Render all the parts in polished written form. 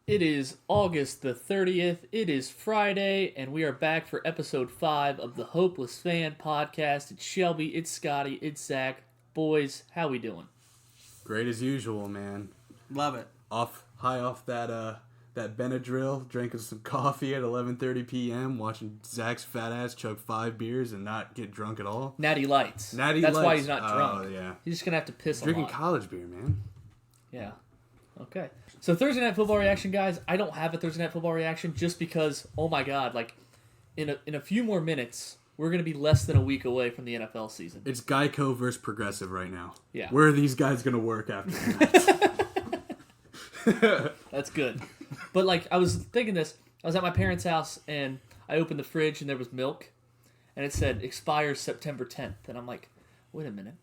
It is August the 30th. It is Friday, and we are back for episode 5 of the Hopeless Fan podcast. It's Shelby, it's Scotty, it's Zach. Boys, how we doing? Great as usual, man. Love it. High off that Benadryl, drinking some coffee at 11:30 p.m., watching Zach's fat ass chug 5 beers and not get drunk at all. Natty Lights. That's why he's not drunk. Oh, yeah. He's just going to have to piss a lot. Drinking college beer, man. Yeah. Okay. So Thursday Night Football reaction, guys. I don't have a Thursday Night Football reaction just because, oh my God, like, in a few more minutes, we're going to be less than a week away from the NFL season. It's Geico versus Progressive right now. Yeah. Where are these guys going to work after that? That's good. But, like, I was thinking this. I was at my parents' house, and I opened the fridge, and there was milk. And it said, expires September 10th. And I'm like, wait a minute.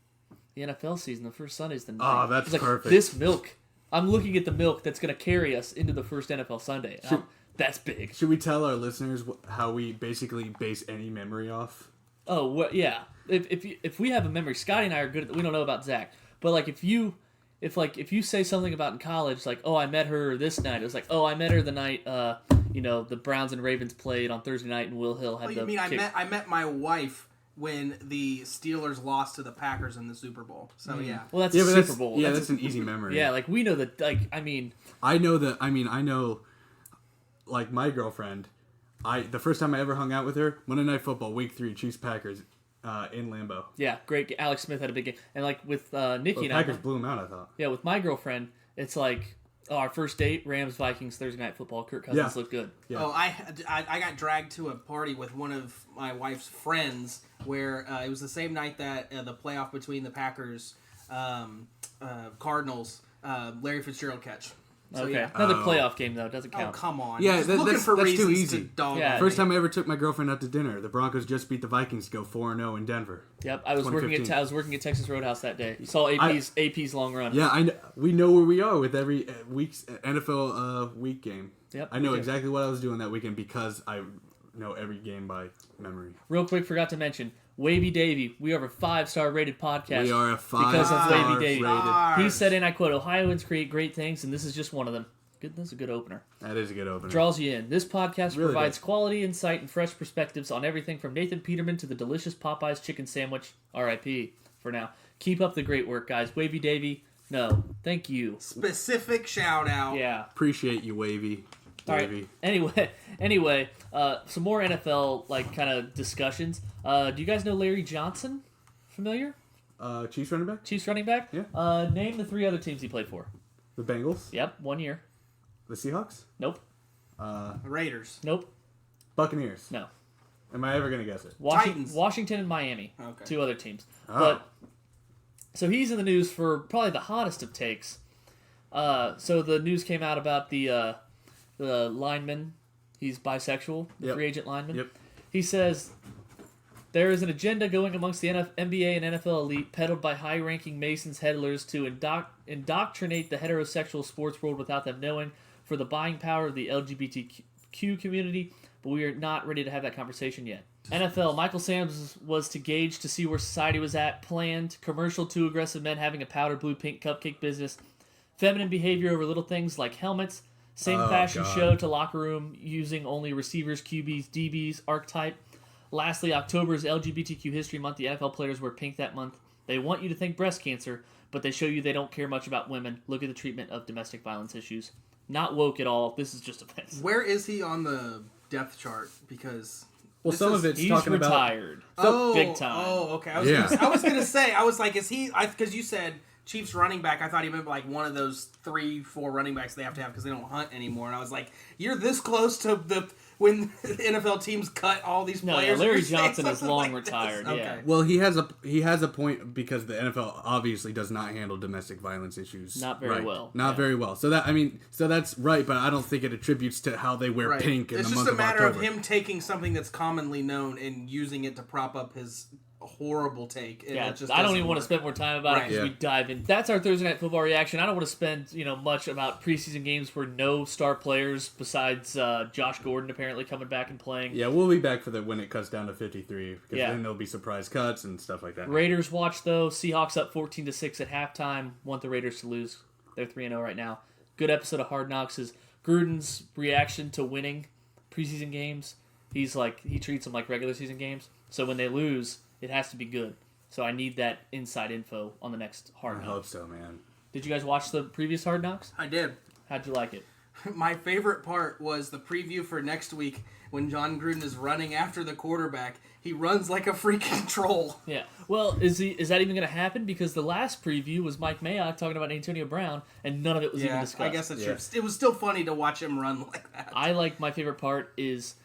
The NFL season, the first Sunday's the 9th. Oh, that's perfect. This milk. I'm looking at the milk that's going to carry us into the first NFL Sunday. That's big. Should we tell our listeners how we basically base any memory off? Oh, well, yeah. If we have a memory, Scotty and I are good at, we don't know about Zach. But, like, if you say something about in college, like, oh, I met her this night. It was like, oh, I met her the night, the Browns and Ravens played on Thursday night, and Will Hill had the kick. I met my wife when the Steelers lost to the Packers in the Super Bowl. So, yeah. Well, that's a Super Bowl. Yeah, that's an easy memory. Yeah, like, we know that, like, I mean... I know, like, my girlfriend, the first time I ever hung out with her, Monday Night Football, Week 3, Chiefs-Packers, in Lambeau. Yeah, great. Alex Smith had a big game. And, like, with Nikki and I... Packers blew him out, I thought. Yeah, with my girlfriend, it's like, our first date, Rams-Vikings, Thursday Night Football. Kirk Cousins looked good. Yeah. Oh, I got dragged to a party with one of my wife's friends where it was the same night that the playoff between the Packers, Cardinals, Larry Fitzgerald catch. So, okay. Yeah. Another playoff game, though. Doesn't count. Oh, come on. Yeah, Just that's too easy. To dog Yeah. First time I ever took my girlfriend out to dinner, the Broncos just beat the Vikings to go 4-0 in Denver. Yep, I was working at Texas Roadhouse that day. You saw AP's long run. Yeah, we know where we are with every week's NFL week game. Yep, I know exactly what I was doing that weekend because I know every game by memory. Real quick, forgot to mention, Wavy Davy. We are a 5-star rated podcast. We are a 5-star because of Wavy Davy. rated. He said, and I quote, Ohioans create great things, and this is just one of them. That's a good opener. That is a good opener. Draws you in. This podcast really provides does. quality insight and fresh perspectives on everything from Nathan Peterman to the delicious Popeye's chicken sandwich. R.I.P. for now. Keep up the great work, guys. Wavy Davy, no. Thank you. Specific shout out. Yeah. Appreciate you, Wavy. All right. Anyway, some more NFL like kind of discussions. Do you guys know Larry Johnson? Familiar? Chiefs running back? Chiefs running back? Yeah. Name the 3 other teams he played for. The Bengals? Yep, 1 year. The Seahawks? Nope. Raiders. Nope. Buccaneers? No. Am I ever going to guess it? Titans. Washington and Miami. Okay. 2 other teams. Oh. But so he's in the news for probably the hottest of takes. So the news came out about the lineman. He's bisexual, free agent lineman. Yep. He says there is an agenda going amongst the NBA and NFL elite peddled by high-ranking Masons headlers to indoctrinate the heterosexual sports world without them knowing for the buying power of the LGBTQ community, but we are not ready to have that conversation yet. NFL, Michael Sams was to gauge to see where society was at, planned, commercial to aggressive men having a powder blue pink cupcake business, feminine behavior over little things like helmets, same fashion show to locker room using only receivers, QBs, DBs, archetype. Lastly, October is LGBTQ History Month. The NFL players wear pink that month. They want you to think breast cancer, but they show you they don't care much about women. Look at the treatment of domestic violence issues. Not woke at all. This is just offense. Where is he on the depth chart? Because some of it's he's talking retired. big time. Oh, okay. I was gonna say. I was like, is he? Because you said Chiefs running back. I thought he meant like one of those 3-4 running backs they have to have because they don't hunt anymore. And I was like, you're this close to when the NFL teams cut all these players. No, Larry Johnson is long retired. Okay. Yeah. Well, he has a point because the NFL obviously does not handle domestic violence issues. Not very well. Not very well. So that's right, but I don't think it attributes to how they wear pink in the month of October. It's just a matter of him taking something that's commonly known and using it to prop up his horrible take. Yeah, I don't even want to spend more time about it because we dive in. That's our Thursday Night Football reaction. I don't want to spend much about preseason games where no star players besides Josh Gordon apparently coming back and playing. Yeah, we'll be back for when it cuts down to 53 because then there'll be surprise cuts and stuff like that. Raiders watch though. Seahawks up 14-6 at halftime. Want the Raiders to lose. They're 3-0 right now. Good episode of Hard Knocks is Gruden's reaction to winning preseason games, he treats them like regular season games. So when they lose, it has to be good. So I need that inside info on the next Hard Knocks. I hope so, man. Did you guys watch the previous Hard Knocks? I did. How'd you like it? My favorite part was the preview for next week when John Gruden is running after the quarterback. He runs like a freaking troll. Yeah. Well, is that even going to happen? Because the last preview was Mike Mayock talking about Antonio Brown, and none of it was even discussed. I guess that's true. It was still funny to watch him run like that. My favorite part is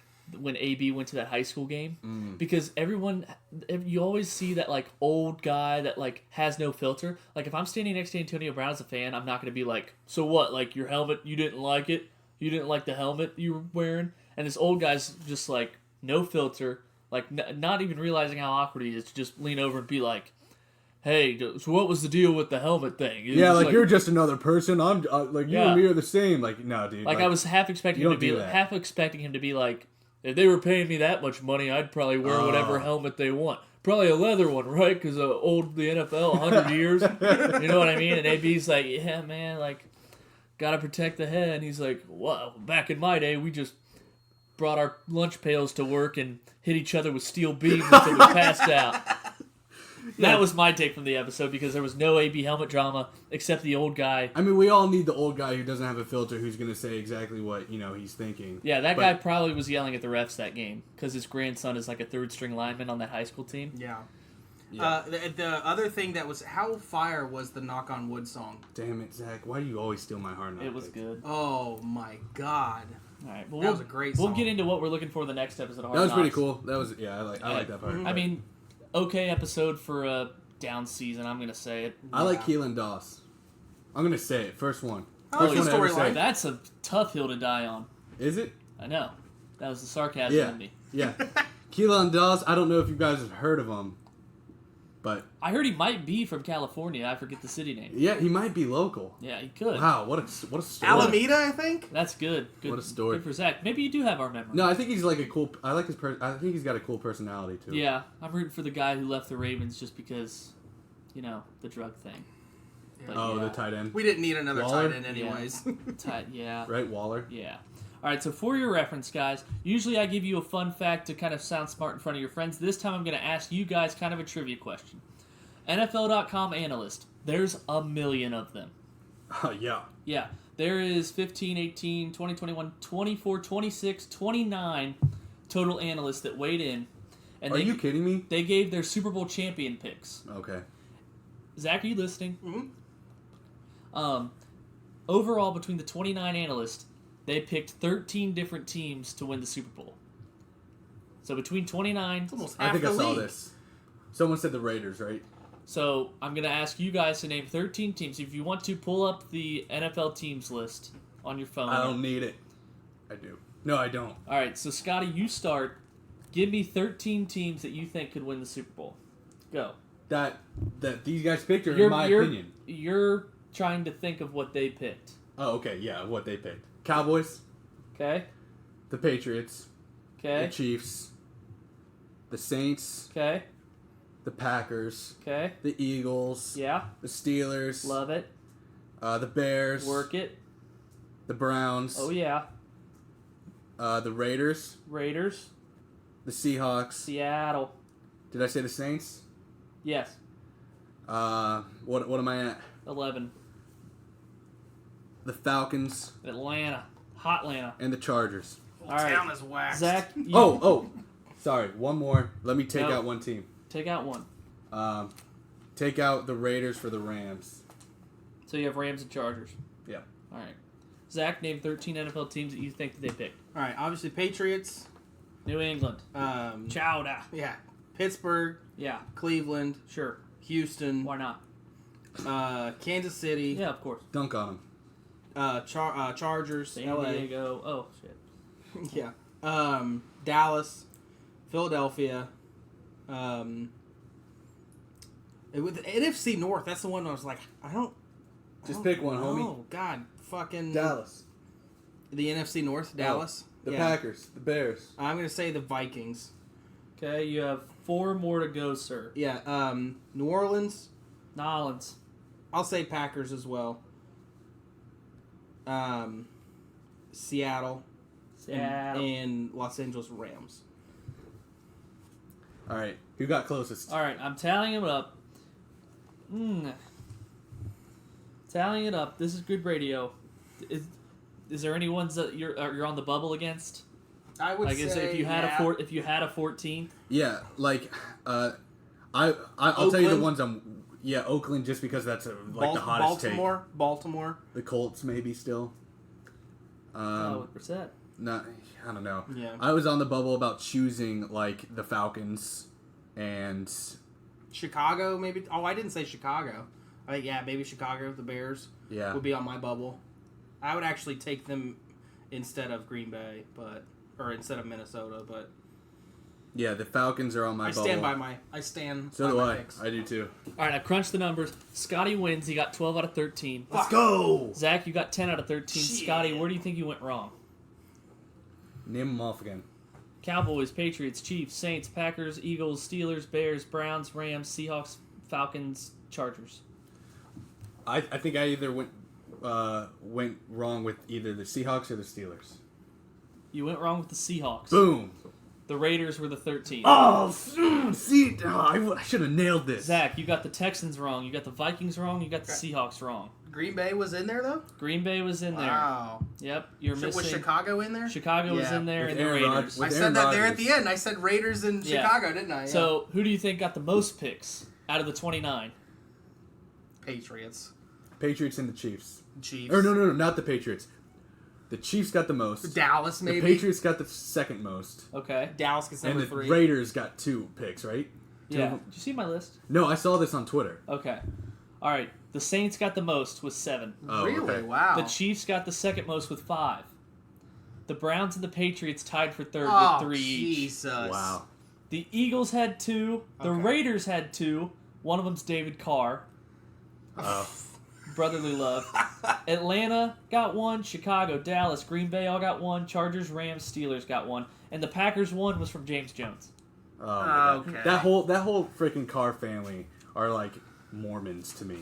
when AB went to that high school game, because you always see that like old guy that like has no filter. Like if I'm standing next to Antonio Brown as a fan, I'm not going to be like, so what? Like your helmet, you didn't like it? You didn't like the helmet you were wearing? And this old guy's just like no filter, like not even realizing how awkward he is to just lean over and be like, hey, so what was the deal with the helmet thing? Yeah, like you're just another person. I'm like you and me are the same. Like no, dude. Like I was half expecting him to be like, if they were paying me that much money, I'd probably wear whatever helmet they want. Probably a leather one, right? Because the NFL, 100 years. You know what I mean? And AB's like, yeah, man, like, gotta protect the head. And he's like, well, back in my day, we just brought our lunch pails to work and hit each other with steel beams until we passed out. That was my take from the episode because there was no AB helmet drama except the old guy. I mean, we all need the old guy who doesn't have a filter who's going to say exactly what, he's thinking. Yeah, that guy probably was yelling at the refs that game because his grandson is like a third-string lineman on that high school team. Yeah. The other thing that was, how fire was the Knock on Wood song? Damn it, Zach. Why do you always steal my Hard Knocks? It was good. Oh, my God. All right, well, that was a great song. We'll get into what we're looking for the next episode of Hard That was Knocks. pretty cool. That was, I like that part. I mean, okay episode for a down season, I'm going to say it. I like Keelan Doss. I'm going to say it. First one. I like First the one to ever say storyline. it. That's a tough hill to die on. Is it? I know. That was the sarcasm in me. Yeah. Keelan Doss, I don't know if you guys have heard of him, but... I heard he might be from California. I forget the city name. Yeah, he might be local. Yeah, he could. Wow, what a story. Alameda, I think? That's good. What a story. Good for Zach. Maybe you do have our memory. No, I think he's like a cool... I think he's got a cool personality, too. Yeah, I'm rooting for the guy who left the Ravens just because, the drug thing. Yeah. But the tight end. We didn't need another Waller? tight end anyways. Yeah. Right, Waller? Yeah. All right, so for your reference, guys, usually I give you a fun fact to kind of sound smart in front of your friends. This time I'm going to ask you guys kind of a trivia question. NFL.com analyst. There's a million of them. Yeah. Yeah. There is 15, 18, 20, 21, 24, 26, 29 total analysts that weighed in. And Are you kidding me? They gave their Super Bowl champion picks. Okay. Zach, are you listening? Mm-hmm. Overall, between the 29 analysts, they picked 13 different teams to win the Super Bowl. So between 29... It's almost I half think the I saw league. this. Someone said the Raiders, right? So I'm going to ask you guys to name 13 teams. If you want to, pull up the NFL teams list on your phone. I don't need it. I do. No, I don't. All right, so Scotty, you start. Give me 13 teams that you think could win the Super Bowl. Go. That these guys picked, or in my opinion? You're trying to think of what they picked. Oh, okay, yeah, what they picked. Cowboys, Okay? the Patriots, Okay? the Chiefs, the Saints, Okay? the Packers, Okay? the Eagles, Yeah? the Steelers, Love it. the Bears, Work it. the Browns, Oh, yeah. the Raiders, Raiders. the Seahawks. Seattle. Did I say the Saints? Yes. What am I at? 11. The Falcons Atlanta. Hotlanta. and the Chargers. Whole All right. town is waxed. Zach, you Sorry, one more. Let me take No. out one team. take out one. Take out the Raiders for the Rams. So you have Rams and Chargers. Yeah. All right. Zach, name 13 NFL teams that you think that they picked. All right, obviously Patriots. New England. Chowder. Yeah. Pittsburgh, Yeah, Cleveland, sure. Houston, Why not? Kansas City, Yeah, of course. Dunk on them. Chargers, San LA. Diego. Oh, shit. Yeah. Dallas, Philadelphia. With the NFC North, that's the one I was like, I don't Pick one, homie. Oh God, fucking Dallas. The NFC North, Dallas. The Yeah. Packers. The Bears. I'm gonna say the Vikings. Okay, you have 4 more to go, sir. Yeah. New Orleans. Nolans. I'll say Packers as well. Seattle, Seattle. and Los Angeles Rams. All right, who got closest? All right, I'm tallying it up. Tallying it up. This is good radio. Is there any ones that you're on the bubble against? I would Like, say if you had if you had a 14th. Yeah, like I'll tell you the ones I'm. Yeah, Oakland, just because that's the hottest Baltimore. The Colts maybe still. What percent? Not, I don't know. Yeah. I was on the bubble about choosing like the Falcons and Chicago, maybe. Oh, I didn't say Chicago. Maybe Chicago, the Bears, would be on my bubble. I would actually take them instead of Green Bay, or instead of Minnesota, but yeah, the Falcons are on my bubble. I stand So by do my I. picks. I do too. All right, I crunched the numbers. Scotty wins. He got 12 out of 13. Let's go. Zach, you got 10 out of 13. Shit. Scotty, where do you think you went wrong? Name them off again. Cowboys, Patriots, Chiefs, Saints, Packers, Eagles, Steelers, Bears, Browns, Rams, Seahawks, Falcons, Chargers. I think I either went wrong with either the Seahawks or the Steelers. You went wrong with the Seahawks. Boom. The Raiders were the 13th. Oh, see, I should have nailed this. Zach, you got the Texans wrong. You got the Vikings wrong. You got the Seahawks wrong. Green Bay was in there, though? Green Bay was in there. Wow. Yep, you're missing. Was Chicago in there? Chicago was Yeah. in there, With and the Aaron Raiders. Rodgers. I said that there at the end. I said Raiders and Yeah. Chicago, didn't I? Yeah. So, who do you think got the most picks out of the 29? Patriots. Patriots and the Chiefs. Chiefs. Or no, not the Patriots. The Chiefs got the most. Dallas, maybe. The Patriots got the second most. Okay. Dallas gets And number the 3. Raiders got 2 picks, right? Two Yeah. of them? Did you see my list? No, I saw this on Twitter. Okay. All right. The Saints got the most with 7. Oh, Really? okay. Wow. The Chiefs got the second most with 5. The Browns and the Patriots tied for third Oh, with 3 each. Jesus. Wow. The Eagles had 2. The Okay. Raiders had 2. One of them's David Carr. Oh. Brotherly love. Atlanta got 1. Chicago, Dallas, Green Bay all got 1. Chargers, Rams, Steelers got 1. And the Packers 1 was from James Jones. Oh, my God. Okay. That whole freaking Carr family are like Mormons to me.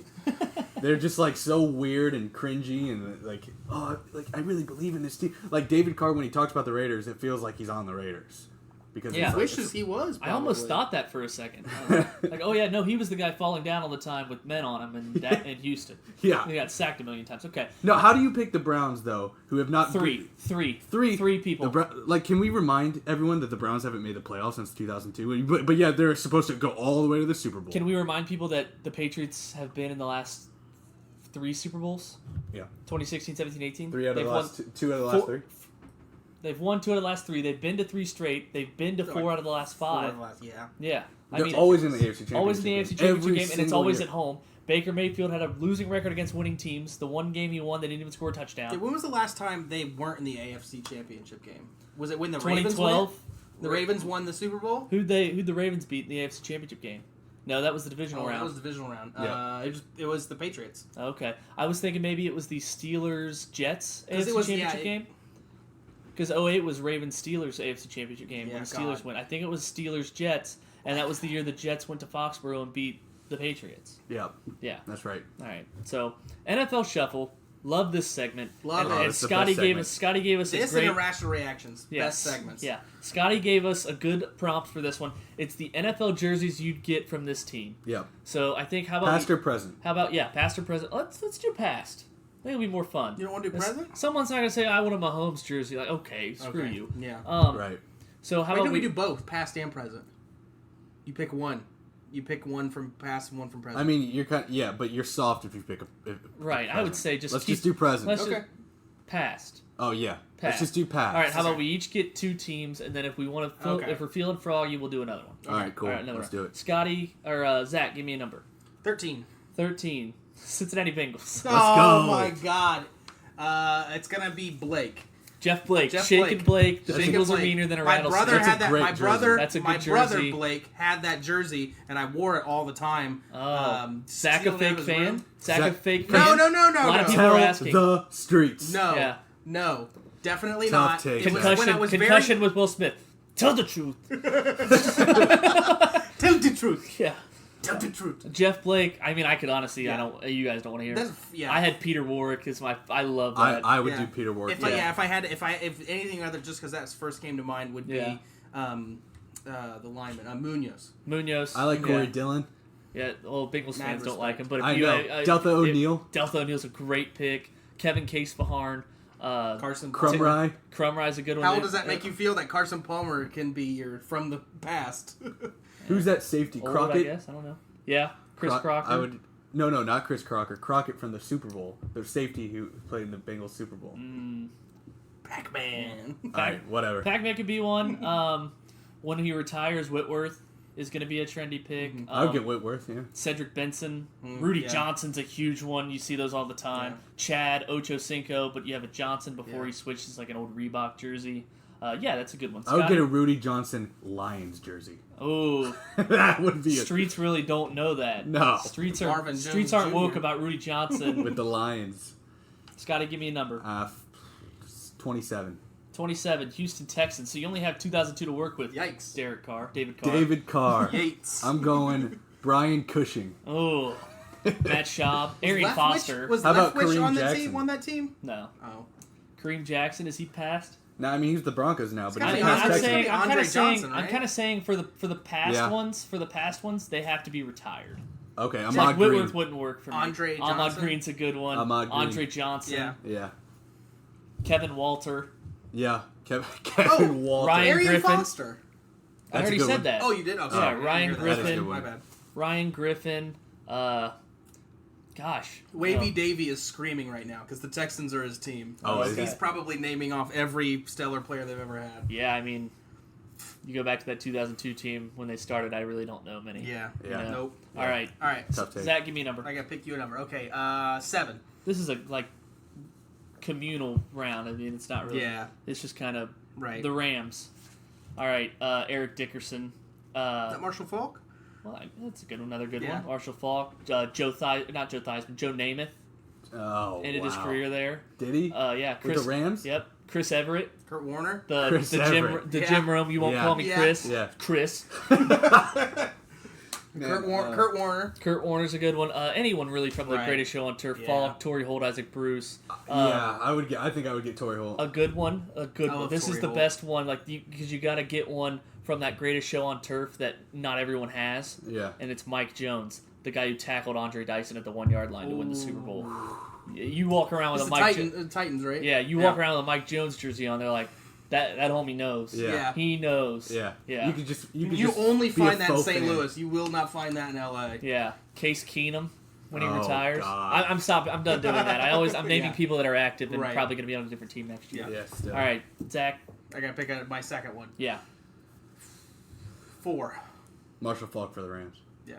They're just like so weird and cringy and like I really believe in this team. Like David Carr, when he talks about the Raiders, it feels like he's on the Raiders because Yeah. it's like, Wishes he was. I almost probably. thought that for a second. Like, oh yeah, no, he was the guy falling down all the time with men on him in Houston. Yeah. He got sacked a million times. Okay. No, how do you pick the Browns though, who have not Three people. Can we remind everyone that the Browns haven't made the playoffs since 2002? But yeah, they're supposed to go all the way to the Super Bowl. Can we remind people that the Patriots have been in the last 3 Super Bowls? Yeah. 2016, 17, 18? 3 out of They've the won last 2 out of the last 4 3. They've won 2 out of the last 3. They've been to 3 straight. They've been to 4 out of the last 5. Yeah. Yeah. They're always in the AFC Championship. always in the AFC game. Championship Every game, and it's single always year. at home. Baker Mayfield had a losing record against winning teams. The one game he won, they didn't even score a touchdown. When was the last time they weren't in the AFC Championship game? Was it when the Ravens 2012. won? The Ravens won the Super Bowl? Who'd the Ravens beat in the AFC Championship game? No, that was the divisional round. That was the divisional round. Yeah. It was the Patriots. Okay, I was thinking maybe it was the Steelers Jets 'Cause AFC it was- Championship yeah, game. Because 08 was Ravens Steelers AFC Championship game when Yeah, the Steelers God. went. I think it was Steelers Jets, and that was the year the Jets went to Foxborough and beat the Patriots. Yeah, Yeah. that's right. All right. So NFL Shuffle. Love this segment. Love and, it. And It's the Scotty best gave segment. us. Scotty gave us a This great. and irrational reactions. Yes. Best segments. Yeah. Scotty gave us a good prompt for this one. It's the NFL jerseys you'd get from this team. Yeah, So I think how about past or present. how about past or present? Let's do past. I think it'll be more fun. You don't want to do present? Someone's not gonna say I want a Mahomes jersey. Like okay, screw Okay. you. Yeah. Right. So how Why about don't we do both, past and present? You pick one. You pick one from past and one from present. I mean, you're but you're soft if you pick a. right? I would say just let's keep, just do present. Let's Okay. just past. Oh yeah, Past. let's just do past. All right. How about we each get 2 teams, and then if we want to, Okay. if we're feeling froggy, we'll do another one. All right, cool. All right, another Let's one. do it. Scotty or Zach, give me a number. 13. 13. Cincinnati Bengals. Oh go. my God. It's gonna be Blake. Jeff Blake. Jeff Shaken Blake. The Shaken Bengals are Blake. meaner than a My rattlesnake. brother That's a had that. great My jersey. brother. That's a good my brother jersey. Blake had that jersey, and I wore it all the time. Oh. Zach a stealing it out fake of his fan? room. Zach a Zach- fake No, fan? no, no, A no, lot of no. people are Tell asking. the streets. No, Yeah. no, definitely Tough not. take, It was Zach. when I was Concussion with Will Smith. Tell the truth. Tell the truth. Yeah. Tell the truth. Jeff Blake. I mean, I could honestly. Yeah. I don't. You guys don't want to hear. That's, yeah. I had Peter Warwick as my. I love that. I would do Peter Warwick. If anything other, just because that first came to mind would be the lineman Munoz. I like Corey Dillon. Yeah, well, Bengals Mad fans don't respect. like him, but if I you know. Delta O'Neal. Delta O'Neal's a great pick. Kevin Case-Beharn. Carson Crumry. Crumry's a good one. How does that make you feel that Carson Palmer can be your from the past? Who's that safety? Old, Crockett? I guess. I don't know. Yeah, Chris Crocker. I would. No, not Chris Crocker. Crockett from the Super Bowl. The safety who played in the Bengals Super Bowl. Pac-Man. All right, whatever. Pac-Man could be one. When he retires, Whitworth is going to be a trendy pick. I would get Whitworth, yeah. Cedric Benson. Rudy Johnson's a huge one. You see those all the time. Yeah. Chad Ochocinco, but you have a Johnson before he switches like an old Reebok jersey. Yeah, that's a good one. I would get a Rudy Johnson Lions jersey. Oh, That would be streets really don't know that. No. Streets Marvin streets Jones aren't woke Jr. about Rudy Johnson. with the Lions. Scotty, give me a number. 27. 27, Houston Texans. So you only have 2002 to work with. Yikes. David Carr. David Carr. Yates. I'm going Brian Cushing. Oh, Matt Schaub. Arian Foster. Was How about Leftwich Kareem on the Jackson? team? On that team? No. Oh. Kareem Jackson, is he passed? No, I mean he's the Broncos now, but gotta he's be past Andre Texans. Johnson. Andre Johnson, right? I'm kind of saying for the past Yeah. ones, they have to be retired. Okay, Like Ahmad Green. Whitworth wouldn't work for me. Andre Ahmad Johnson? Green's a good one. Ahmad Green. Andre Johnson. Yeah. Yeah, Kevin Walter. yeah. Kevin Walter. Ryan Arian Griffin. Foster. I That's a already good said one. that. Oh, you did? Oh, Yeah, sorry. Ryan I didn't hear that. That is a Griffin. good My one. bad. Ryan Griffin. Gosh. Wavy no. Davy is screaming right now because the Texans are his team. Oh, is He's he? probably naming off every stellar player they've ever had. Yeah, I mean, you go back to that 2002 team when they started. I really don't know many. Yeah. Yeah. Nope. All right, All right. Tough take. Zach, give me a number. I gotta pick you a number. Okay. 7. This is a communal round. I mean, it's not really. Yeah. It's just kind of Right. the Rams. All right, Eric Dickerson. Is that Marshall Falk? Well, that's a good one. Another good Yeah. one. Marshall Falk. Joe Namath Oh, ended his wow. career there. Did he? Yeah, With Chris. the Rams? Yep, Chris Everett. Kurt Warner? Chris The Everett. Jim Rome. You won't Yeah. call me Yeah. Chris. Yeah. Chris. Kurt Warner. Kurt Warner's a good one. Anyone really from the Right. Greatest Show on Turf. Yeah. Falk, Torrey Holt, Isaac Bruce. Yeah, I would get. I think I would get Torrey Holt. A good one. A good I one. love This is Torrey the Holt. best one. Because you got to get one from that Greatest Show on Turf that not everyone has. Yeah. And it's Mike Jones, the guy who tackled Andre Dyson at the 1 yard line to win the Super Bowl. You walk around with It's a the Mike. Titans, right? Yeah, you walk around with a Mike Jones jersey on. They're like, that homie knows. Yeah. He knows. Yeah. Yeah. You could just. You could You just only be a find that in faux St. fan. Louis. You will not find that in L.A. Yeah. Case Keenum when he Oh, retires. God. I'm stopping. I'm done doing that. I'm naming Yeah. people that are active and Right. probably going to be on a different team next year. Yeah. Yeah. Still. All right, Zach. I gotta pick my second one. Yeah. 4. Marshall Falk for the Rams. Yeah.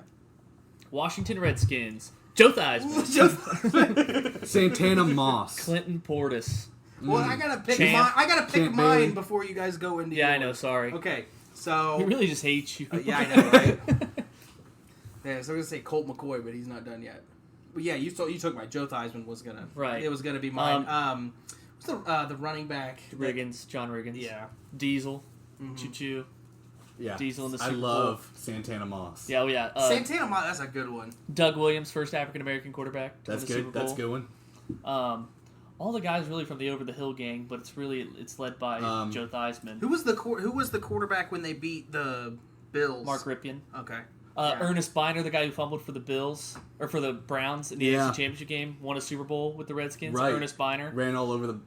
Washington Redskins. Joe Theismann. Santana Moss. Clinton Portis. Well, I gotta pick Champ. I gotta pick Champ mine Bailey. before you guys go into. Yeah, I yours. know. Sorry. Okay, so He really just hates you. yeah, I know, right? Yeah, so I'm gonna say Colt McCoy, but he's not done yet. But yeah, you took my Joe Theismann was gonna Right. It was gonna be mine. What's the running back? John Riggins. Yeah. Diesel. Choo Choo. Yeah. Diesel in the I Super Bowl. love Santana Moss. Yeah, oh yeah. Santana Moss, that's a good one. Doug Williams, first African American quarterback. To That's win the good. Super That's a Bowl. good one. All the guys really from the Over the Hill gang, but it's led by Joe Theismann. Who was the quarterback when they beat the Bills? Mark Ripien. Okay. Yeah. Ernest Biner, the guy who fumbled for the Bills or for the Browns in the Yeah. AFC Championship game, won a Super Bowl with the Redskins. Right. Ernest Biner. Ran all over the.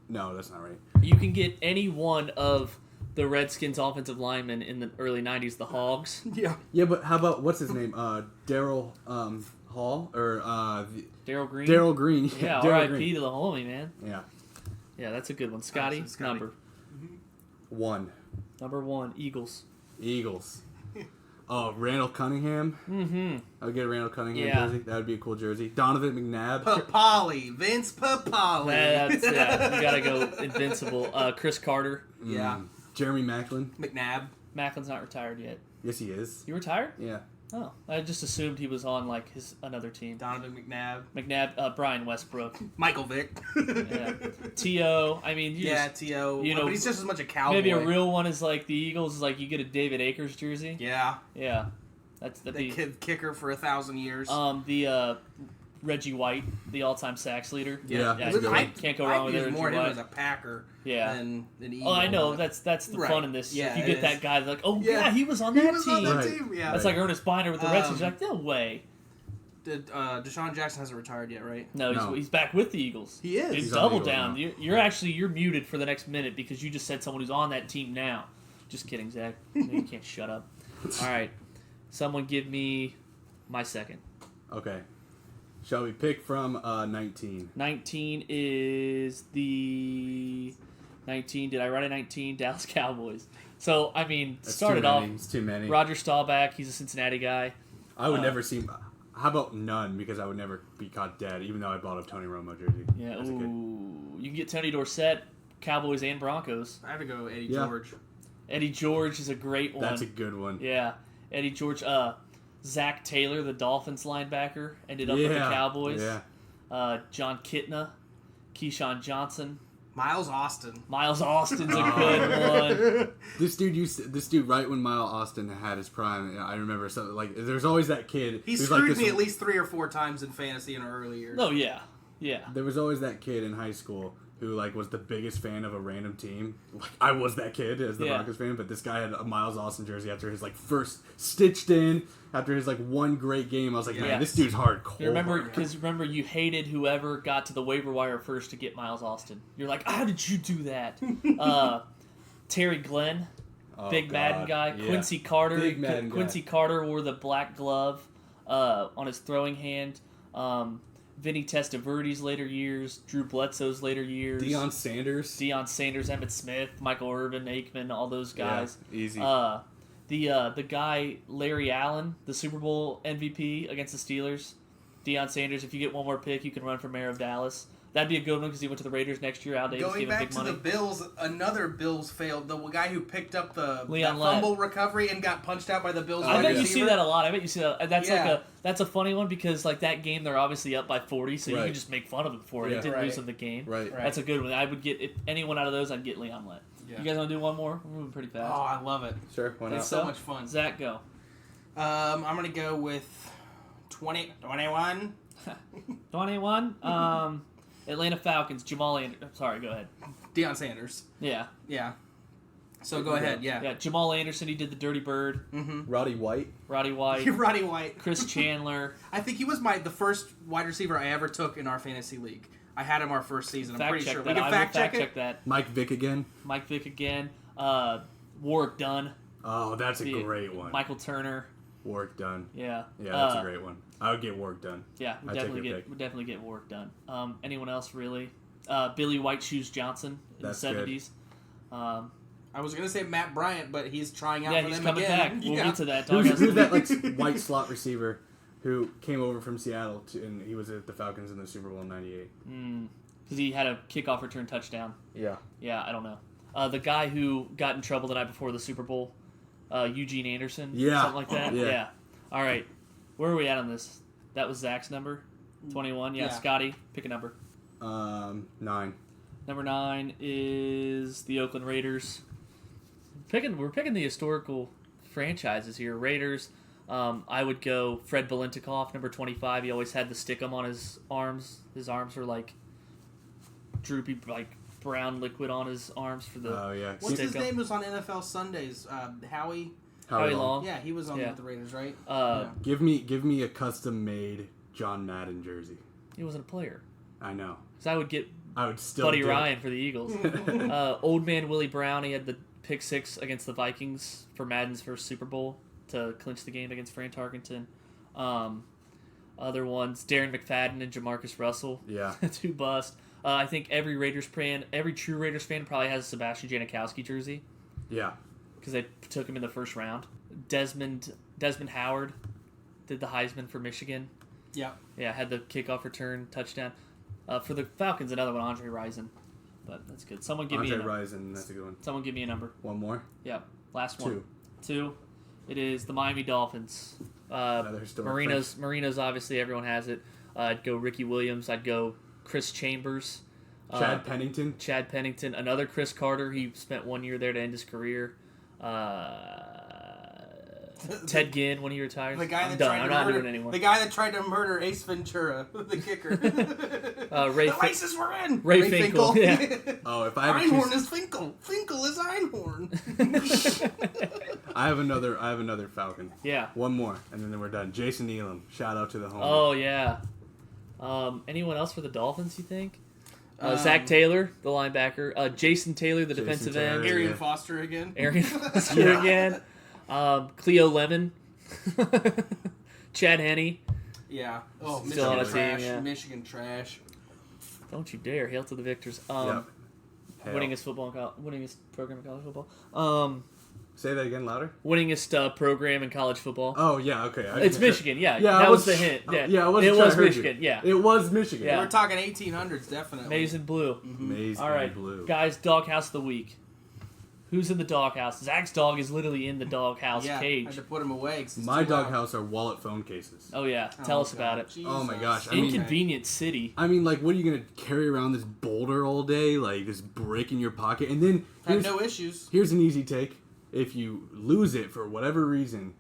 No, that's not right. You can get any one of the Redskins offensive linemen in the early '90s, the Hogs. Yeah. Yeah, but how about what's his name? Daryl Hall or Daryl Green. Daryl Green. Yeah, Daryl R.I.P. Green. to the homie, man. Yeah. Yeah, that's a good one. Scotty, Scotty. number 1. 1, Eagles. Eagles. Oh, Randall Cunningham. Mm-hmm. I would get a Randall Cunningham Yeah. jersey. That would be a cool jersey. Donovan McNabb. Papali. Vince Papali. You gotta go invincible. Chris Carter. Yeah. Jeremy Macklin. McNabb. Macklin's not retired yet. Yes, he is. You retired? Yeah. Oh, I just assumed he was on like another team. Donovan McNabb. McNabb, Brian Westbrook. Michael Vick. Yeah. T.O. I mean, T.O. But he's just as much a cowboy. maybe a real one is like the Eagles is like you get a David Akers jersey. Yeah. Yeah. That'd The be kid kicker for 1,000 years. the Reggie White, the all-time sacks leader. Yeah, that's a good one. Can't go wrong with use Reggie more him White. as a Packer Yeah. than an Eagle. Oh, I know. but- That's the Right. fun in this. Yeah, if you it get is. that guy, like, oh Yeah. yeah, he was on He that was team. on that Right. team. Yeah. That's like Ernest Binder with the Redskins. You're like, no way. Deshaun Jackson hasn't retired yet, right? No, No. he's back with the Eagles. He is. Dude, He's on the double Eagles down. now. You're muted for the next minute because you just said someone who's on that team now. Just kidding, Zach. No, you can't shut up. All right, someone give me my second. Okay. Shall we pick from 19? 19 is the 19. Did I write a 19? Dallas Cowboys. So I mean, That's started too off. many. It's too many. Roger Staubach. He's a Cincinnati guy. I would never see. How about none? Because I would never be caught dead, even though I bought a Tony Romo jersey. Yeah. That's a good. Ooh, you can get Tony Dorsett, Cowboys and Broncos. I have to go Eddie Yeah. George. Eddie George is a great one. That's a good one. Yeah, Eddie George. Zach Taylor, the Dolphins linebacker, ended up with the Cowboys. Yeah. John Kitna, Keyshawn Johnson, Miles Austin. Miles Austin's a good one. This dude, right when Miles Austin had his prime, I remember something like there's always that kid. He who's screwed like this, me at least 3 or 4 times in fantasy in our early years. Oh yeah, yeah. There was always that kid in high school who like was the biggest fan of a random team. Like I was that kid as the Yeah. Broncos fan, but this guy had a Miles Austin jersey after his like first stitched in after his like one great game. I was like, man, Yes. this dude's hardcore. You remember you hated whoever got to the waiver wire first to get Miles Austin. You're like, how did you do that? Terry Glenn, Oh, big Madden God. guy. Yeah. Quincy Carter. Big Madden guy. Quincy Carter wore the black glove on his throwing hand. Vinny Testaverde's later years. Drew Bledsoe's later years. Deion Sanders. Deion Sanders, Emmitt Smith, Michael Irvin, Aikman, all those guys. Yeah, easy. The guy Larry Allen, the Super Bowl MVP against the Steelers. Deion Sanders, if you get one more pick, you can run for mayor of Dallas. That'd be a good one because he went to the Raiders next year. Al Davis Going gave him back big to money. the Bills, another Bills failed. The guy who picked up the Leon that Lett. fumble recovery and got punched out by the Bills. I wide bet you see receiver. that a lot. I bet you see that. That's Yeah. that's a funny one because like that game they're obviously up by 40, so you Right. can just make fun of them for it. Yeah. It didn't Right. lose them the game. Right. Right. That's a good one. I would get if anyone out of those. I'd get Leon Lett. Yeah. You guys want to do one more? We're moving pretty Oh, fast. I love it. Sure, why not? It's so much fun. Zach, go. I'm gonna go with 21. 21. Atlanta Falcons. Jamal Anderson. Sorry, go ahead. Deion Sanders. Yeah. Yeah. So go ahead. Yeah. Yeah. Jamal Anderson. He did the Dirty Bird. Roddy White. Roddy White. Roddy White. Chris Chandler. I think he was the first wide receiver I ever took in our fantasy league. I had him our first season. I'm Fact pretty check sure. that. We I can will fact check it. that. Mike Vick again. Mike Vick again. Warwick Dunn. Oh, that's a The- great one. Michael Turner. Work done. Yeah. Yeah, that's a great one. I would get work done. Yeah, I'd take your pick. we'd definitely get work done. Anyone else really? Billy White Shoes Johnson in That's the good. 70s. I was gonna say Matt Bryant, but he's trying out Yeah, for he's them coming again. back. We'll Yeah. get to that. Who's that like white slot receiver who came over from Seattle and he was at the Falcons in the Super Bowl in '98? Because he had a kickoff return touchdown. Yeah. Yeah, I don't know. The guy who got in trouble the night before the Super Bowl, Eugene Anderson. Yeah. Something like that. Yeah. All right. Where are we at on this? That was Zach's number? 21? Yeah, Yeah. Scotty, pick a number. 9. Number 9 is the Oakland Raiders. We're picking the historical franchises here. Raiders. I would go Fred Biletnikoff, number 25. He always had the stickum on his arms. His arms were like droopy, like brown liquid on his arms for the. Oh yeah. What's his Stickum. name? Was on NFL Sundays. Howie. Howie Long. Yeah, he was on Yeah. with the Raiders, right? Give me a custom made John Madden jersey. He wasn't a player. I know. So I would get I would still. Buddy do it. Ryan for the Eagles. Old man Willie Brown. He had the pick 6 against the Vikings for Madden's first Super Bowl to clinch the game against Fran Tarkenton. Other ones, Darren McFadden and Jamarcus Russell. Yeah. 2 bust. I think every true Raiders fan probably has a Sebastian Janikowski jersey Yeah. because they took him in the first round. Desmond Howard did the Heisman for Michigan. Yeah. Yeah, had the kickoff return touchdown. For the Falcons, another one, Andre Rison. But that's good. Someone give me a Andre number. Rison, that's a good one. Someone give me a number. One more. Yeah, last one. 2. 2. It is the Miami Dolphins. Another historic. Marinos, obviously, everyone has it. I'd go Ricky Williams. I'd go Chris Chambers. Chad Pennington. Chad Pennington. Another Chris Carter. He spent 1 year there to end his career. Ted Ginn when he retires. The guy I'm that done. tried I'm to not murder, doing it anymore. The guy that tried to murder Ace Ventura, the kicker. The laces were in. Ray Finkel. Yeah. Oh, if I had to Einhorn choose, is Finkel. Finkel is Einhorn. I have another Falcon. Yeah. One more, and then we're done. Jason Elam. Shout out to the home. Oh yeah. Anyone else for the Dolphins? You think? Zach Taylor, the linebacker. Jason Taylor, the defensive end. Arian Yeah. Foster again. Arian Foster again. Cleo Lemon. Chad Henne. Yeah. Oh, Still on Michigan a team, trash. yeah. Michigan trash. Don't you dare! Hail to the victors. Yep. Hail. Winningest program in college football. Say that again, louder. Winningest program in college football. Oh yeah, okay. It's Michigan. Yeah, Yeah, that I was the hint. Yeah, I wasn't it sure was I heard Michigan. you. Yeah, It was Michigan. Yeah. We're talking 1800s, definitely. maize and blue. Maize All right, and blue. guys. Doghouse of the week. Who's in the doghouse? Zach's dog is literally in the doghouse Yeah, I cage. had to put him away. 'Cause it's My too loud. doghouse are wallet phone cases. Oh yeah, tell us about it. Jesus. Oh my gosh, I mean- Inconvenient city. I mean, like, what are you gonna carry around this boulder all day, like this brick in your pocket, and then Had no issues. here's an easy take: if you lose it for whatever reason,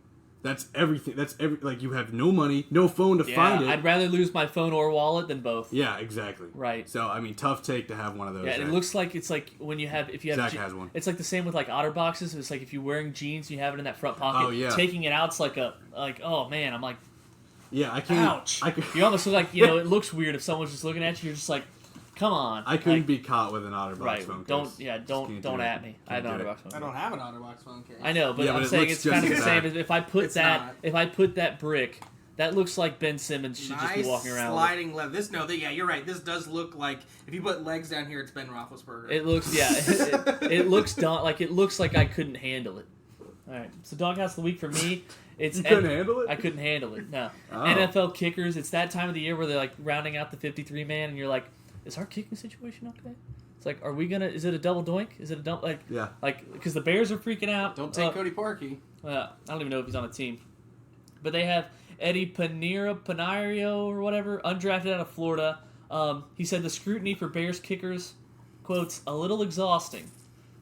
that's everything. Like you have no money, no phone to Yeah, find it. I'd rather lose my phone or wallet than both. Yeah, exactly. Right. So I mean, tough take to have one of those. Yeah, and it looks like it's like when you have if you have Zach has one. It's like the same with like otter boxes. It's like if you're wearing jeans, you have it in that front pocket. Oh, yeah. Taking it out's like oh man, I'm like Yeah, I can't. ouch. I, You almost look like it looks weird if someone's just looking at you. You're just like, come on. I couldn't Like, be caught with an OtterBox right. phone case. Don't Just don't can't do it. at me. I have Can't an do it. OtterBox phone. I don't have an OtterBox phone case. I know, but Yeah, I'm but it saying looks it's just kind of the as same bad. as if I put It's that not. if I put that brick. That looks like Ben Simmons should just be Nice walking around. with sliding leather. Yeah, you're right. This does look like if you put legs down here, it's Ben Roethlisberger. it looks it looks it looks like I couldn't handle it. All right, so doghouse of the week for me. It's You couldn't handle it? I couldn't handle it. No. Oh. NFL kickers. It's that time of the year where they're like rounding out the 53 man, and you're like, is our kicking situation okay? It's like, are we gonna? Is it a double doink? Is it a double Yeah. like because the Bears are freaking out. Don't take Cody Parkey. I don't even know if he's on a team, but they have Eddie Panario or whatever, undrafted out of Florida. He said the scrutiny for Bears kickers, quotes, a little exhausting.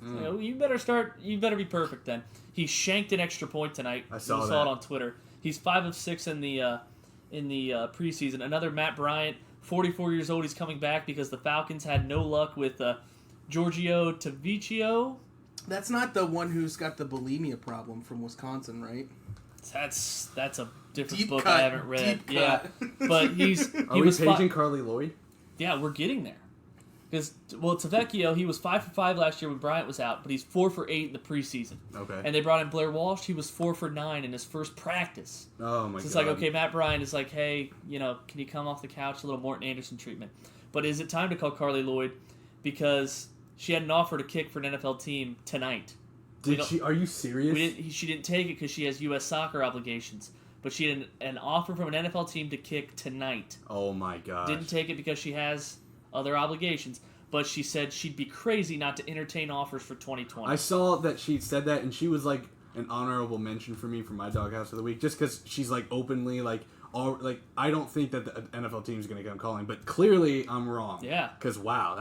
So, you better be perfect then. He shanked an extra point tonight. I saw You that. saw it on Twitter. He's 5 of 6 in the preseason. Another Matt Bryant, 44 years old. He's coming back because the Falcons had no luck with Giorgio Tavicchio. That's not the one who's got the bulimia problem from Wisconsin, right? That's a different Deep book cut, I haven't read. deep Yeah, cut. but Are he we was paging Carly Lloyd? Yeah, we're getting there. Because Tavecchio, he was 5 for 5 last year when Bryant was out, but he's 4 for 8 in the preseason. Okay. And they brought in Blair Walsh. He was 4 for 9 in his first practice. Oh my god. So it's like, okay, Matt Bryant is like, hey, can you come off the couch? A little Morton Anderson treatment. But is it time to call Carly Lloyd? Because she had an offer to kick for an NFL team tonight. Did she? Are you serious? She didn't take it because she has U.S. soccer obligations. But she had an offer from an NFL team to kick tonight. Oh my god. Didn't take it because she has other obligations. But she said she'd be crazy not to entertain offers for 2020. I saw that she said that, and she was like an honorable mention for me for my doghouse of the week, just because she's like openly like, all like I don't think that the NFL team is going to come calling, but clearly I'm wrong. Yeah. Because wow,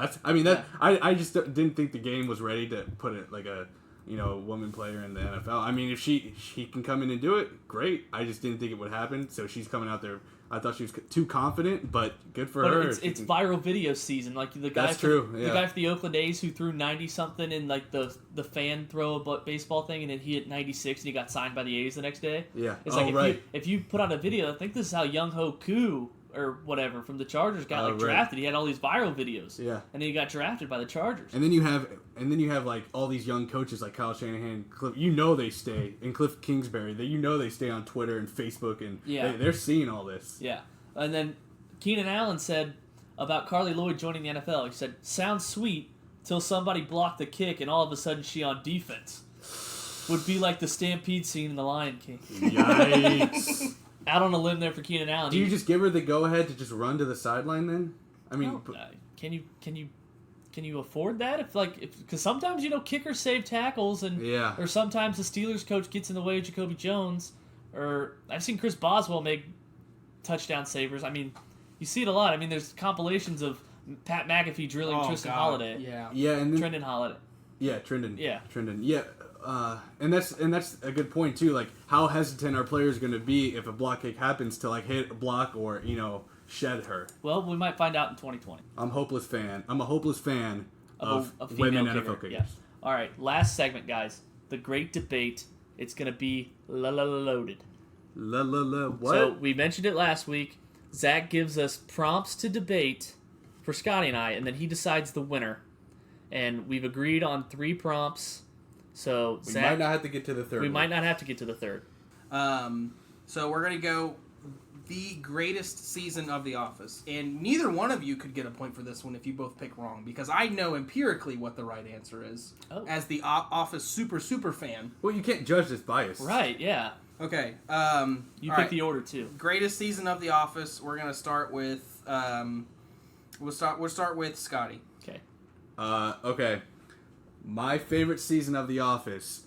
I just didn't think the game was ready to put it like a woman player in the NFL. I mean, if she can come in and do it, great. I just didn't think it would happen. So she's coming out there. I thought she was too confident, but good for her. It's viral video season. Like the guy, That's true, yeah. The guy for the Oakland A's who threw 90 something in like the fan throw a baseball thing, and then he hit 96, and he got signed by the A's the next day. Yeah. It's Oh, like right. if you put out a video, I think this is how Young Ho Koo or whatever from the Chargers got right. drafted. He had all these viral videos. Yeah. And then he got drafted by the Chargers. And then you have like all these young coaches like Kyle Shanahan, Cliff, they stay, and Cliff Kingsbury, they stay on Twitter and Facebook, and Yeah. they're seeing all this. Yeah. And then Keenan Allen said about Carly Lloyd joining the NFL, he said, sounds sweet till somebody blocked the kick and all of a sudden she on defense. Would be like the Stampede scene in The Lion King. Yikes. Out on a limb there for Keenan Allen. Do you just give her the go-ahead to just run to the sideline then? I mean, Can you afford that? Because sometimes kickers save tackles, and Yeah. or sometimes the Steelers coach gets in the way of Jacoby Jones, or I've seen Chris Boswell make touchdown savers. I mean, you see it a lot. I mean, there's compilations of Pat McAfee drilling Tristan Holiday. Yeah. yeah, and then, Trendon Holiday. yeah, Trendon. Yeah. Trendon. Yeah. and that's a good point too. Like, how hesitant are players going to be if a block kick happens to like hit a block or shed her? Well, we might find out in 2020. I'm a hopeless fan of a women female NFL kicker. kickers. Yeah. All right, last segment, guys. The great debate. It's going to be loaded. What? So we mentioned it last week. Zach gives us prompts to debate for Scotty and I, and then he decides the winner. And we've agreed on 3 prompts. So we Zach, might not have to get to the third. We might not have to get to the third. So we're going to go the greatest season of The Office. And neither one of you could get a point for this one if you both pick wrong, because I know empirically what the right answer is as the Office super fan. Well, you can't judge this bias. Right, yeah. Okay. You pick the order, too. Greatest season of The Office. We're going to start with... We'll start with Scotty. Okay. Okay. My favorite season of The Office.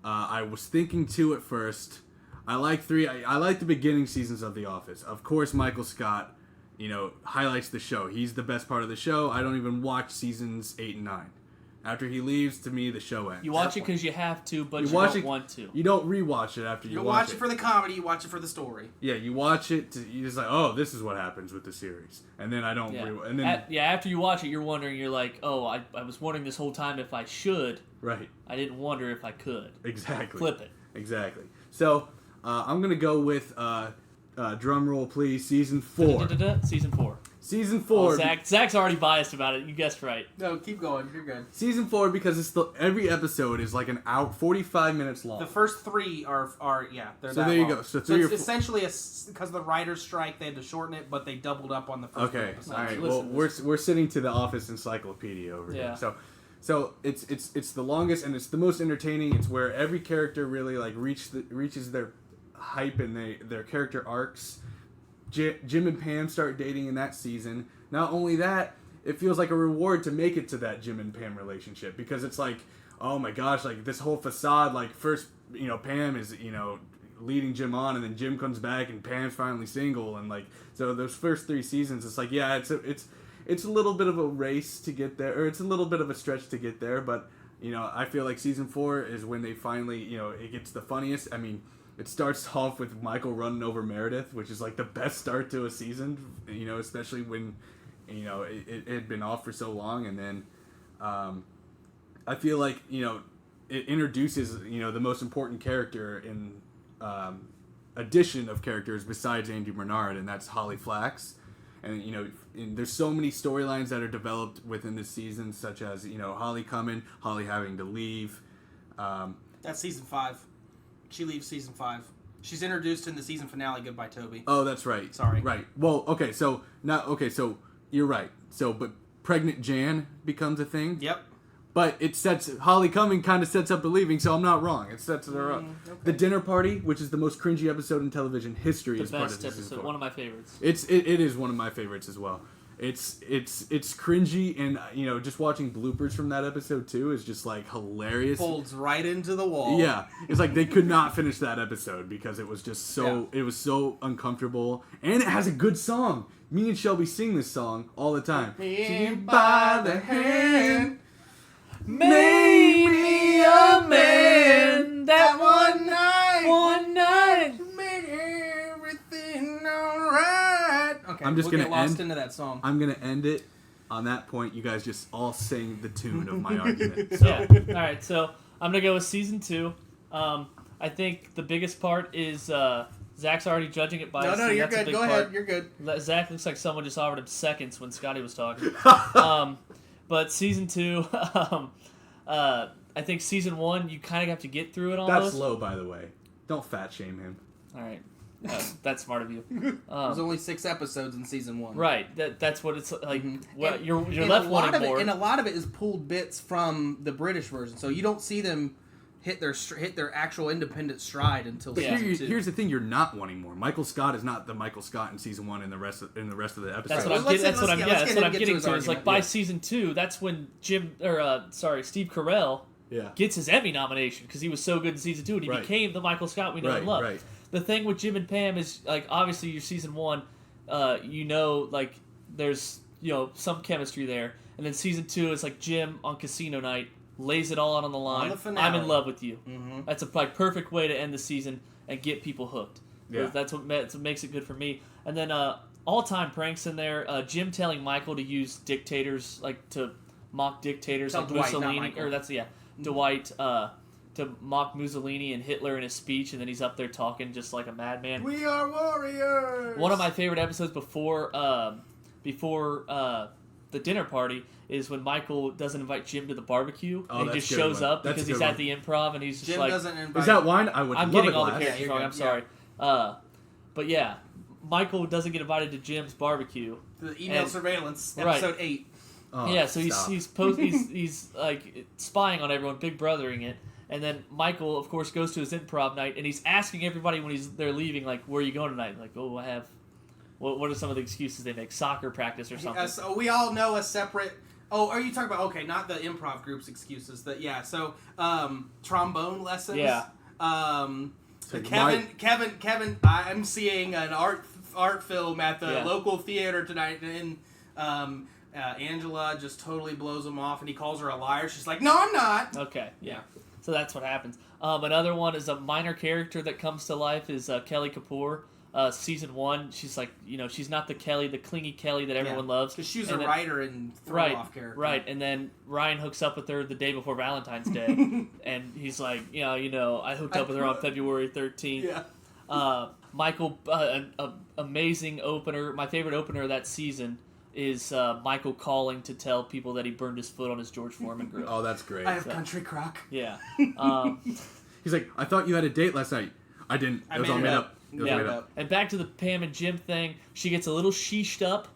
I was thinking 2 at first. I like 3. I like the beginning seasons of The Office. Of course, Michael Scott, highlights the show. He's the best part of the show. I don't even watch seasons 8 and 9. After he leaves, to me, the show ends. You watch it because you have to, but you don't want to. You don't rewatch it after you watch it for the comedy. You watch it for the story. Yeah, you watch it. You're just like, oh, this is what happens with the series, and then I don't. And then after you watch it, you're wondering. You're like, oh, I was wondering this whole time if I should. Right. I didn't wonder if I could. Exactly. Flip it. Exactly. So I'm gonna go with drum roll, please. Season 4. Season 4. Season 4. Oh, Zach's already biased about it. You guessed right. No, keep going. You're good. Season 4 because every episode is like an hour, 45 minutes long. The first 3 are they're so that there you long. go. So it's essentially because of the writers' strike, they had to shorten it, but they doubled up on the first. Okay. Episodes. All right. Listen, Well, we're sitting to the Office encyclopedia over here. So it's the longest and it's the most entertaining. It's where every character really like reaches their hype and their character arcs. Jim and Pam start dating in that season. Not only that, it feels like a reward to make it to that Jim and Pam relationship because it's like, oh my gosh, like this whole facade, like first, Pam is, leading Jim on and then Jim comes back and Pam's finally single and like, so those first 3 seasons, it's like, yeah, it's a little bit of a race to get there, or it's a little bit of a stretch to get there, but, I feel like season 4 is when they finally, it gets the funniest. I mean, it starts off with Michael running over Meredith, which is like the best start to a season, especially when, it had been off for so long. And then I feel like, it introduces, the most important character in addition of characters besides Andy Bernard, and that's Holly Flax. And, and there's so many storylines that are developed within this season, such as, Holly coming, Holly having to leave. That's season 5. She leaves season 5. She's introduced in the season finale, Goodbye, Toby. Oh, that's right. Sorry. Right. Well, okay, so you're right. So, but pregnant Jan becomes a thing. Yep. But it sets Holly coming kind of sets up the leaving, so I'm not wrong. It sets her up. Okay. The dinner party, which is the most cringy episode in television history, is part of best this episode. One of my favorites. It is one of my favorites as well. It's cringy, and just watching bloopers from that episode too is just like hilarious. Folds right into the wall. Yeah, it's like they could not finish that episode because it was just so it was so uncomfortable, and it has a good song. Me and Shelby sing this song all the time. Me by the hand. Made me a man that one night made everything alright. Okay, I'm just we'll gonna get lost end into that song. I'm gonna end it on that point. You guys just all sing the tune of my argument. So. Yeah. All right. So I'm gonna go with season 2. I think the biggest part is Zach's already judging it by. No, you're good. Go ahead. You're good. Zach looks like someone just offered him seconds when Scotty was talking. But season 2, I think season 1 you kind of have to get through it almost. That's low, by the way. Don't fat shame him. All right. That's smart of you. There's only 6 episodes in season 1. Right. That's what it's like. Well, you're and left wanting more. And a lot of it is pulled bits from the British version, so you don't see them hit their actual independent stride until season 2. Here's the thing: you're not wanting more. Michael Scott is not the Michael Scott in season 1 and the rest of the episodes. That's Right. what I'm getting to. Is like by Yeah. season 2, that's when Steve Carell gets his Emmy nomination because he was so good in season 2 and he became the Michael Scott we know and love. Right. The thing with Jim and Pam is like obviously your season 1, like there's some chemistry there, and then season 2 is like Jim on casino night lays it all out on the line. the finale. I'm in love with you. Mm-hmm. That's a perfect way to end the season and get people hooked. Yeah. That's what makes it good for me. And then all-time pranks in there. Jim telling Michael to use dictators, like to mock dictators Tell like Dwight, not Mussolini, Michael. or Dwight to mock Mussolini and Hitler in his speech, and then he's up there talking just like a madman. We are warriors. One of my favorite episodes before the dinner party is when Michael doesn't invite Jim to the barbecue, Oh, and he that's just a good shows one. up That's because a he's good at one. the improv, and he's just Jim like, doesn't invite. Is that wine? I would I'm love getting a all the glass. characters you're wrong. good. I'm sorry. But Michael doesn't get invited to Jim's barbecue. The email And- surveillance, Right. episode 8. Oh, So stop. he's like spying on everyone, big brothering it. And then Michael, of course, goes to his improv night, and he's asking everybody when they're leaving, like, "Where are you going tonight?" Like, "Oh, I have." What are some of the excuses they make? Soccer practice or something. So we all know a separate. Oh, are you talking about? Okay, not the improv group's excuses. So trombone lessons. Yeah. So Kevin. I'm seeing an art film at the Yeah. local theater tonight, and Angela just totally blows him off, and he calls her a liar. She's like, "No, I'm not." Okay, yeah. So that's what happens. Another one is a minor character that comes to life is Kelly Kapoor. Season 1, she's like, she's not the clingy Kelly that everyone loves. Because she was And a then- writer and throw-off character. Right, and then Ryan hooks up with her the day before Valentine's Day, and he's like, I hooked up with her on February 13th. Yeah. Michael, an amazing opener. My favorite opener of that season is Michael calling to tell people that he burned his foot on his George Foreman grill. Oh, that's great. I have country crock. Yeah. He's like, I thought you had a date last night. I didn't. It was all made up. It was Yeah. made up. And back to the Pam and Jim thing. She gets a little sheeshed up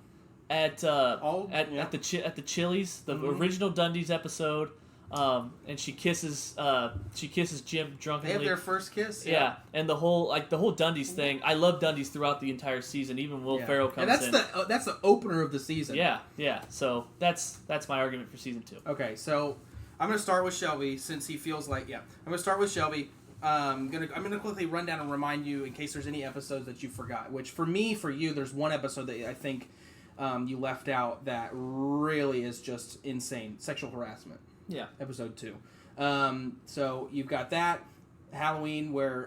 at the Chili's, the original Dundee's episode, and she kisses Jim They drunkenly. have their first kiss. Yeah, and the whole Dundee's thing. I love Dundee's throughout the entire season. Even Will Ferrell comes and that's in. that's the opener of the season. Yeah. So that's my argument for season 2. Okay, so I'm gonna start with Shelby since he feels like I'm gonna start with Shelby. I'm gonna quickly run down and remind you in case there's any episodes that you forgot. Which for you, there's one episode that I think you left out that really is just insane: sexual harassment. Yeah. Episode 2. So you've got that Halloween where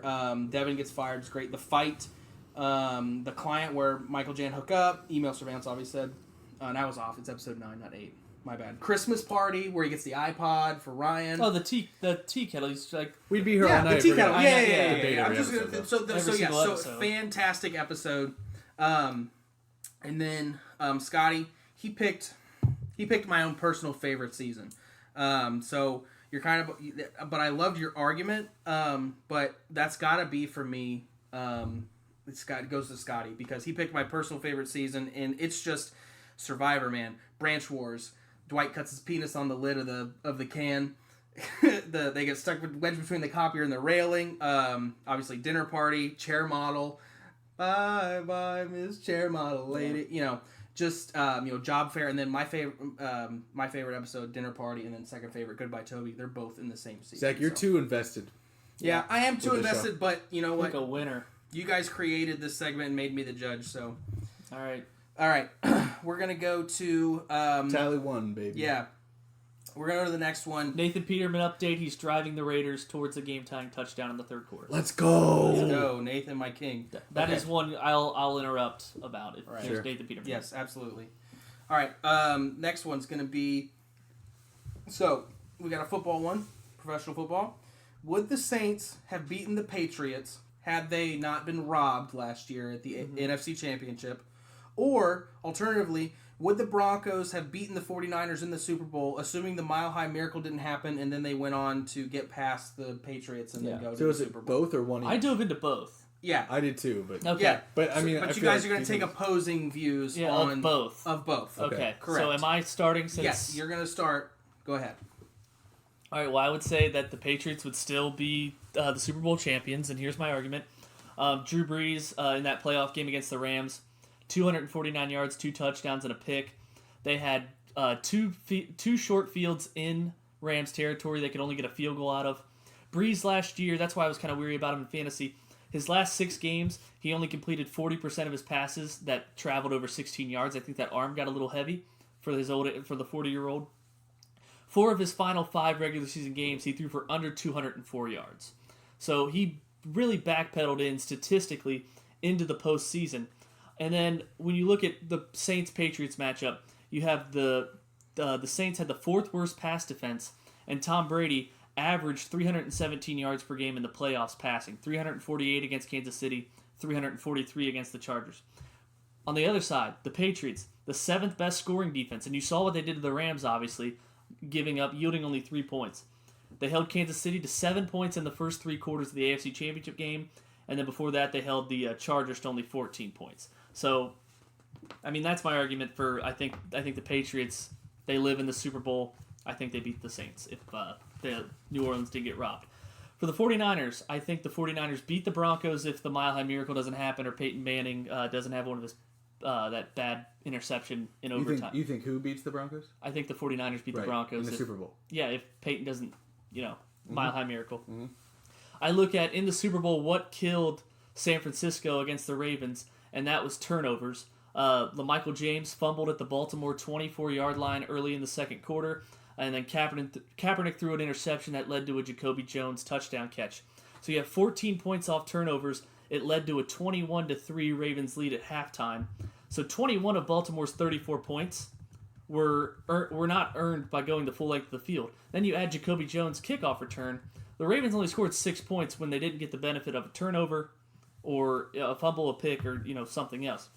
Devin gets fired. It's great. The fight, the client where Michael Jan hook up. Email surveillance, obviously said. And I was off. It's episode 9, not 8. My bad. Christmas party where he gets the iPod for Ryan. Oh, the tea kettle. He's like, We'd be here all Yeah, night. the tea if we kettle. had Yeah. a debate I'm every just episode, gonna, though. Every single episode. Fantastic episode. And then Scotty, he picked my own personal favorite season. So you're kind of, but I loved your argument. But that's gotta be for me. It goes to Scotty because he picked my personal favorite season, and it's just Survivor, man. Branch Wars. Dwight cuts his penis on the lid of the can. They get stuck wedged between the copier and the railing. Obviously, dinner party, chair model. Bye, Miss Chair Model Lady. Just job fair, and then my favorite episode, dinner party, and then second favorite, Goodbye Toby. They're both in the same season. Zach, you're too invested. Yeah, I am too With the invested, but you know what? like a winner. You guys created this segment and made me the judge, so. All right. All right, we're gonna go to Tally 1, baby. yeah, we're gonna go to the next one. Nathan Peterman update. He's driving the Raiders towards a game-tying touchdown in the third quarter. Let's go. Let's go, Nathan, my king. That Okay. is one I'll interrupt about if Right. there's Sure. Nathan Peterman. Yes, absolutely. All right, next one's gonna be. So we got a football one, professional football. Would the Saints have beaten the Patriots had they not been robbed last year at the NFC Championship? Or, alternatively, would the Broncos have beaten the 49ers in the Super Bowl, assuming the Mile High Miracle didn't happen, and then they went on to get past the Patriots and then go to So the is Super it Bowl? both or one each? I dove into both. Yeah. I did too, but Okay. Yeah. but I mean, But I you feel guys like are going to these take are- opposing views Yeah, on of both. Of both. Okay. Correct. So am I starting since... Yes, you're going to start. Go ahead. All right, well, I would say that the Patriots would still be the Super Bowl champions, and here's my argument. Drew Brees, in that playoff game against the Rams, 249 yards, 2 touchdowns, and a pick. They had two short fields in Rams territory they could only get a field goal out of. Brees last year, that's why I was kind of weary about him in fantasy. His last 6 games, he only completed 40% of his passes that traveled over 16 yards. I think that arm got a little heavy for the 40-year-old. 4 of his final 5 regular season games, he threw for under 204 yards. So he really backpedaled in statistically into the postseason. And then when you look at the Saints-Patriots matchup, you have the Saints had the 4th worst pass defense, and Tom Brady averaged 317 yards per game in the playoffs passing, 348 against Kansas City, 343 against the Chargers. On the other side, the Patriots, the 7th best scoring defense, and you saw what they did to the Rams, obviously, yielding only 3 points. They held Kansas City to 7 points in the first 3 quarters of the AFC Championship game, and then before that, they held the Chargers to only 14 points. So, I mean, that's my argument for I think the Patriots, they live in the Super Bowl. I think they beat the Saints if the New Orleans did get robbed. For the 49ers, I think the 49ers beat the Broncos if the Mile High Miracle doesn't happen or Peyton Manning doesn't have one of his that bad interception in overtime. You think who beats the Broncos? I think the 49ers beat the Broncos in the Super Bowl. Yeah, if Peyton doesn't, Mile High Miracle. Mm-hmm. I look at in the Super Bowl what killed San Francisco against the Ravens, and that was turnovers. LaMichael James fumbled at the Baltimore 24-yard line early in the second quarter, and then Kaepernick threw an interception that led to a Jacoby Jones touchdown catch. So you have 14 points off turnovers. It led to a 21-3 Ravens lead at halftime. So 21 of Baltimore's 34 points were not earned by going the full length of the field. Then you add Jacoby Jones' kickoff return. The Ravens only scored 6 points when they didn't get the benefit of a turnover or a fumble, a pick, or something else.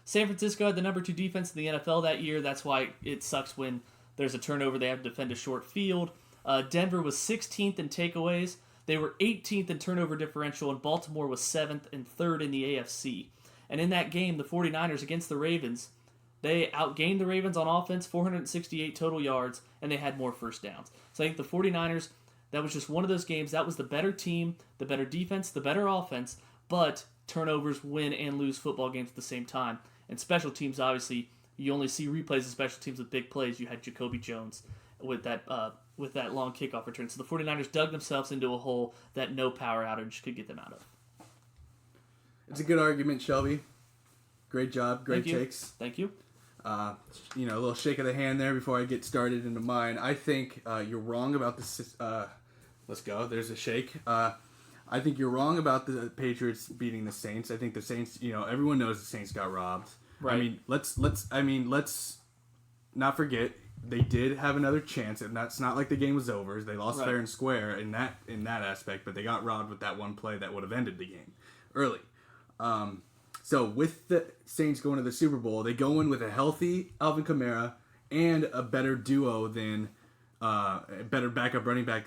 San Francisco had the number 2 defense in the NFL that year. That's why it sucks when there's a turnover. They have to defend a short field. Denver was 16th in takeaways. They were 18th in turnover differential, and Baltimore was 7th and 3rd in the AFC. And in that game, the 49ers against the Ravens, they outgained the Ravens on offense, 468 total yards, and they had more first downs. So I think the 49ers, that was just one of those games. That was the better team, the better defense, the better offense, but turnovers win and lose football games at the same time. And special teams, obviously, you only see replays of special teams with big plays. You had Jacoby Jones with that long kickoff return. So the 49ers dug themselves into a hole that no power outage could get them out of. It's a good argument, Shelby. Great job. Great takes. Thank you. A little shake of the hand there before I get started into mine. I think you're wrong about this. Let's go. There's a shake. I think you're wrong about the Patriots beating the Saints. I think the Saints, everyone knows the Saints got robbed. Right. I mean, let's not forget they did have another chance, and that's not like the game was over. They lost fair and square in that aspect, but they got robbed with that one play that would have ended the game early. So with the Saints going to the Super Bowl, they go in with a healthy Alvin Kamara and a better duo than a better backup running back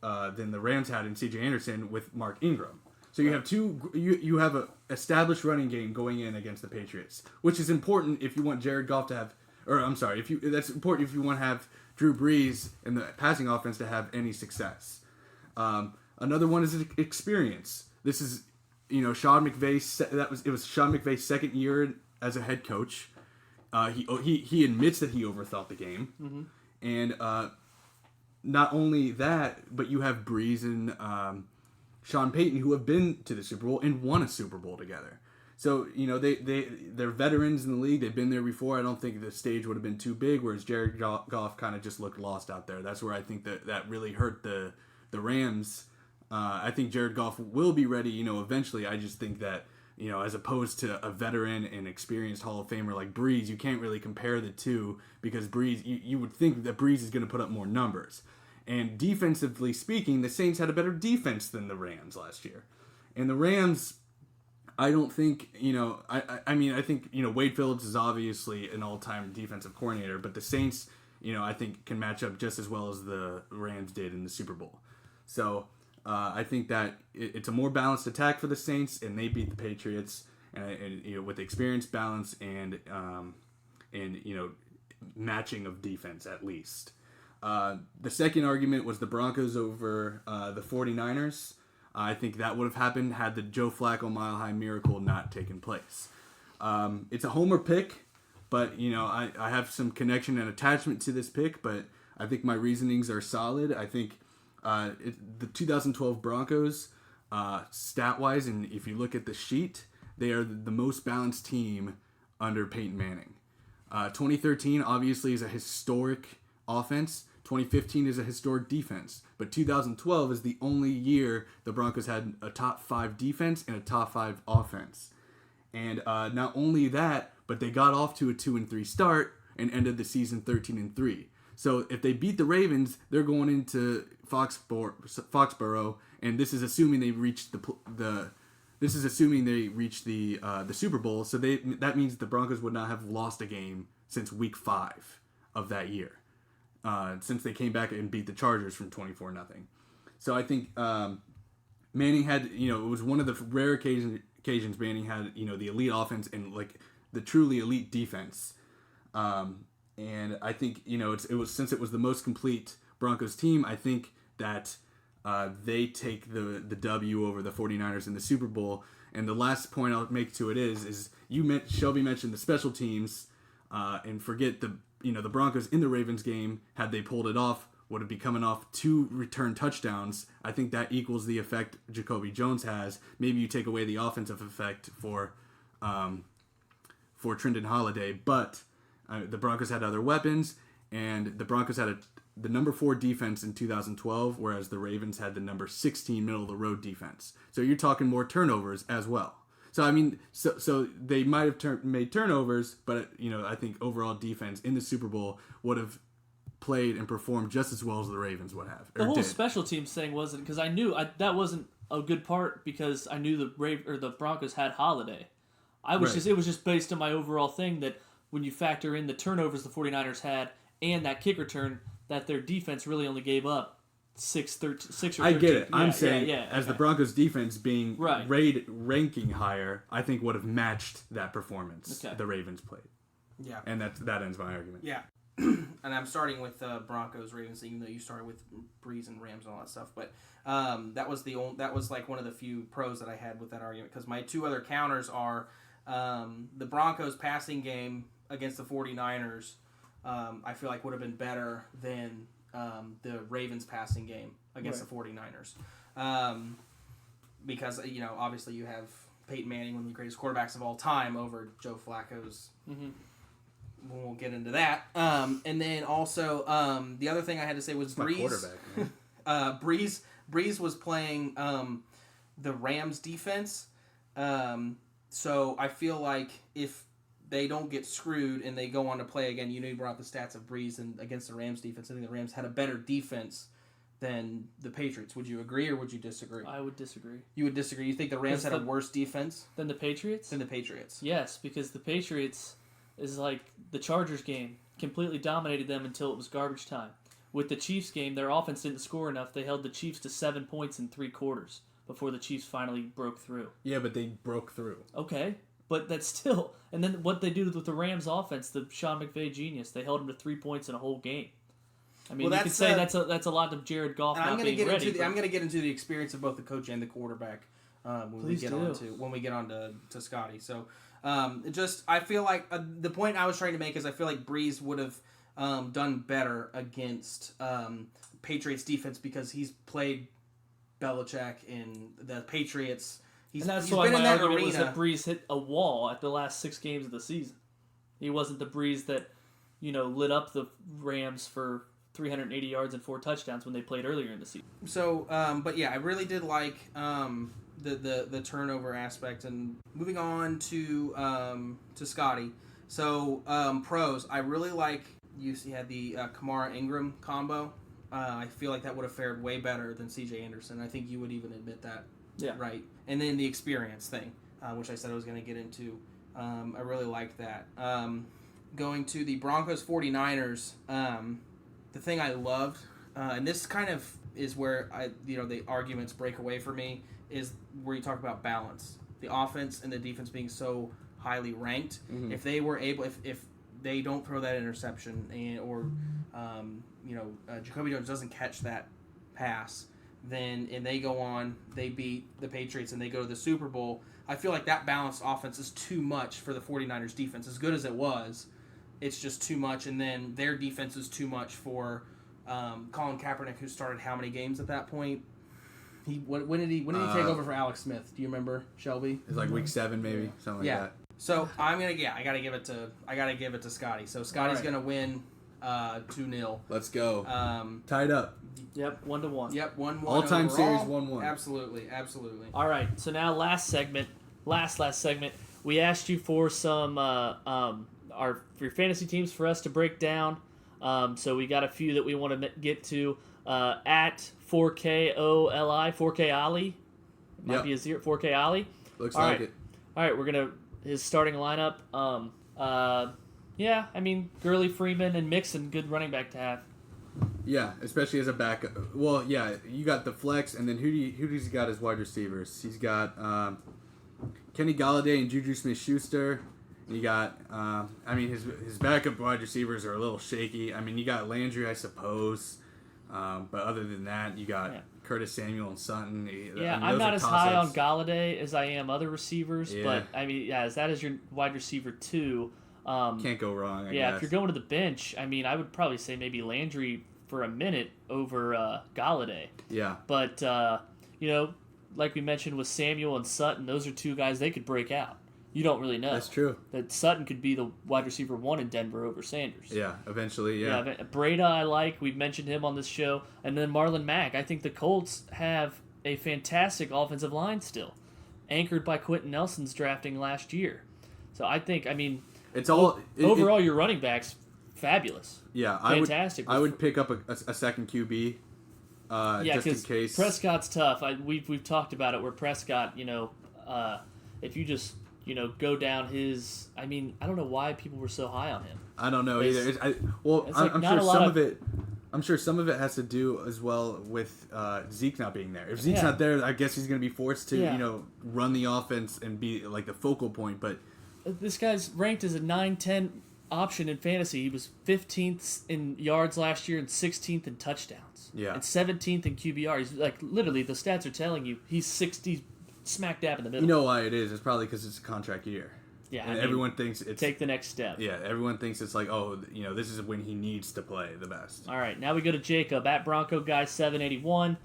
than the Rams had in C.J. Anderson with Mark Ingram. So you have you have a established running game going in against the Patriots, which is important if you want Jared Goff to have, that's important if you want to have Drew Brees in the passing offense to have any success. Another one is experience. This is, Sean McVay's. It was Sean McVay's second year as a head coach. He admits that he overthought the game, and not only that, but you have Brees and Sean Payton, who have been to the Super Bowl and won a Super Bowl together. So, they're veterans in the league. They've been there before. I don't think the stage would have been too big, whereas Jared Goff kind of just looked lost out there. That's where I think that really hurt the Rams. I think Jared Goff will be ready, eventually. I just think that, as opposed to a veteran and experienced Hall of Famer like Brees, you can't really compare the two because Brees, you would think that Brees is going to put up more numbers. And defensively speaking, the Saints had a better defense than the Rams last year. And the Rams, I don't think, I think, Wade Phillips is obviously an all-time defensive coordinator, but the Saints, I think can match up just as well as the Rams did in the Super Bowl. So I think that it's a more balanced attack for the Saints, and they beat the Patriots and with experience, balance, and matching of defense at least. The second argument was the Broncos over the 49ers. I think that would have happened had the Joe Flacco Mile High Miracle not taken place. It's a homer pick, but I have some connection and attachment to this pick, but I think my reasonings are solid. I think the 2012 Broncos, stat-wise, and if you look at the sheet, they are the most balanced team under Peyton Manning. 2013 obviously is a historic offense. 2015 is a historic defense. But 2012 is the only year the Broncos had a top 5 defense and a top 5 offense. And not only that, but they got off to a 2-3 start and ended the season 13-3. So if they beat the Ravens, they're going into Foxborough, and this is assuming they reach the Super Bowl. So that means the Broncos would not have lost a game since week 5 of that year, since they came back and beat the Chargers from 24-0. So I think Manning had, it was one of the rare occasions Manning had, the elite offense and like the truly elite defense. And I think, it was since it was the most complete Broncos team, I think that they take the W over the 49ers in the Super Bowl. And the last point I'll make to it is Shelby mentioned the special teams, and forget the Broncos in the Ravens game, had they pulled it off, would have been coming off 2 return touchdowns. I think that equals the effect Jacoby Jones has. Maybe you take away the offensive effect for Trendon Holiday, but the Broncos had other weapons, and the Broncos had the number 4 defense in 2012, whereas the Ravens had the number 16 middle of the road defense. So you're talking more turnovers as well. So I mean, so they might have made turnovers, but I think overall defense in the Super Bowl would have played and performed just as well as the Ravens would have. The whole special teams thing wasn't, because I knew that wasn't a good part, because I knew the Broncos had Holiday. It was just based on my overall thing that when you factor in the turnovers the 49ers had and that kick return, that their defense really only gave up 6 or 13. I get it. Yeah, I'm saying as the Broncos defense being ranking higher, I think would have matched that performance the Ravens played. Yeah. And that ends my argument. Yeah. And I'm starting with Broncos Ravens, even though you started with Breeze and Rams and all that stuff. But that was like one of the few pros that I had with that argument, because my 2 other counters are the Broncos passing game against the 49ers. I feel like would have been better than the Ravens passing game against the 49ers. Because, obviously you have Peyton Manning, one of the greatest quarterbacks of all time, over Joe Flacco's. Mm-hmm. We'll get into that. And then also, the other thing I had to say was Breeze. My quarterback, man. Breeze was playing the Rams defense. So I feel like if they don't get screwed and they go on to play again, you brought the stats of Breeze and against the Rams defense. I think the Rams had a better defense than the Patriots. Would you agree or would you disagree? I would disagree. You would disagree? You think the Rams had a worse defense than the Patriots? Than the Patriots. Yes, because the Patriots is like the Chargers game. Completely dominated them until it was garbage time. With the Chiefs game, their offense didn't score enough. They held the Chiefs to 7 points in 3 quarters before the Chiefs finally broke through. Yeah, but they broke through. Okay, but that's still... And then what they do with the Rams offense, the Sean McVay genius, they held them to 3 points in a whole game. I mean, you could say that's a lot of Jared Goff not being ready. I'm going to get into the experience of both the coach and the quarterback when we get on to Scotty. So, I feel like the point I was trying to make is I feel like Breeze would have done better against Patriots defense because he's played Belichick and the Patriots. And that's why my argument was that Breeze hit a wall at the last 6 games of the season. He wasn't the Breeze that, lit up the Rams for 380 yards and 4 touchdowns when they played earlier in the season. So, but yeah, I really did like the turnover aspect. And moving on to Scotty. So, pros, I really like you had the Kamara Ingram combo. I feel like that would have fared way better than C.J. Anderson. I think you would even admit that. Yeah. Right. And then the experience thing, which I said I was going to get into. I really liked that. Going to the Broncos 49ers, the thing I loved, and this kind of is where the arguments break away for me, is where you talk about balance. The offense and the defense being so highly ranked. Mm-hmm. If they were able, if they don't throw that interception Jacoby Jones doesn't catch that pass, and they go on, they beat the Patriots and they go to the Super Bowl, I feel like that balanced offense is too much for the 49ers defense. As good as it was, it's just too much. And then their defense is too much for Colin Kaepernick, who started how many games at that point? When did he take over for Alex Smith? Do you remember, Shelby? It's like week 7 maybe, something like that. So I gotta give it to Scotty. So Scotty's gonna win 2-0. Let's go. Tied up. Yep, 1-1. Yep, 1-1 All-time overall. series 1-1. Absolutely. All right, so now last segment. We asked you for some for your fantasy teams for us to break down. So we got a few that we want to get to. At 4KOLI, 4K Ali. Might be a 4K Ali. Looks All like right. it. All right, we're gonna his starting lineup. Yeah, I mean Gurley, Freeman, and Mixon, good running back to have. Yeah, especially as a backup. Well, yeah, you got the flex, and then who does he got as wide receivers? He's got Kenny Galladay and Juju Smith-Schuster. You got, his backup wide receivers are a little shaky. I mean, you got Landry, I suppose, but other than that, you got Curtis Samuel and Sutton. I'm not as high on Galladay as I am other receivers, but I mean, as that is your wide receiver too. Can't go wrong. I guess. If you're going to the bench, I mean, I would probably say maybe Landry for a minute over Galladay. Yeah. But like we mentioned with Samuel and Sutton, those are two guys they could break out. You don't really know. That's true. That Sutton could be the wide receiver 1 in Denver over Sanders. Yeah, eventually, yeah. Breda I like. We've mentioned him on this show. And then Marlon Mack. I think the Colts have a fantastic offensive line still, anchored by Quentin Nelson's drafting last year. So I think, it's all overall your running backs, fabulous. Yeah, fantastic. I would pick up a second QB just in case. Prescott's tough. We've talked about it where Prescott, if you just go down his. I mean, I don't know why people were so high on him. I don't know either. I'm sure some of it has to do as well with Zeke not being there. If Zeke's not there, I guess he's going to be forced to run the offense and be like the focal point. But this guy's ranked as a 9-10 option in fantasy. He was 15th in yards last year and 16th in touchdowns. Yeah, and 17th in QBR. He's like literally the stats are telling you he's 60. Smack dab in the middle. You know why it is? It's probably because it's a contract year. Yeah, and everyone thinks it's take the next step. Yeah, everyone thinks it's like, this is when he needs to play the best. All right, now we go to Jacob at Bronco Guy 781.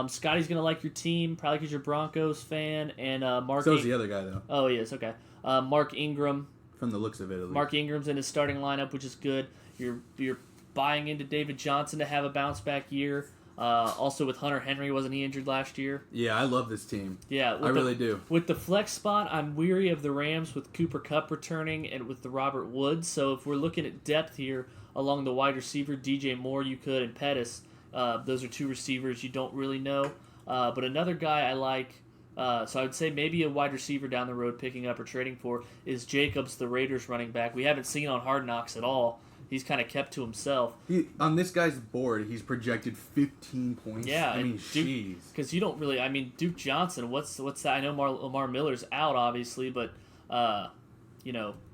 Scotty's gonna like your team probably because you're a Broncos fan, and Mark. So's the other guy though. Oh, he is okay. Mark Ingram. From the looks of it, at least. Mark Ingram's in his starting lineup, which is good. You're buying into David Johnson to have a bounce back year. Also with Hunter Henry, wasn't he injured last year? Yeah, I love this team. Yeah, I really do. With the flex spot, I'm weary of the Rams with Cooper Kupp returning and with the Robert Woods. So if we're looking at depth here along the wide receiver, DJ Moore you could, and Pettis. Those are two receivers you don't really know. But another guy I like, so I would say maybe a wide receiver down the road picking up or trading for, is Jacobs, the Raiders running back. We haven't seen on Hard Knocks at all. He's kind of kept to himself. On this guy's board, he's projected 15 points. Yeah, I mean, jeez. Because you don't really. I mean, Duke Johnson. What's that? I know Lamar Miller's out, obviously, but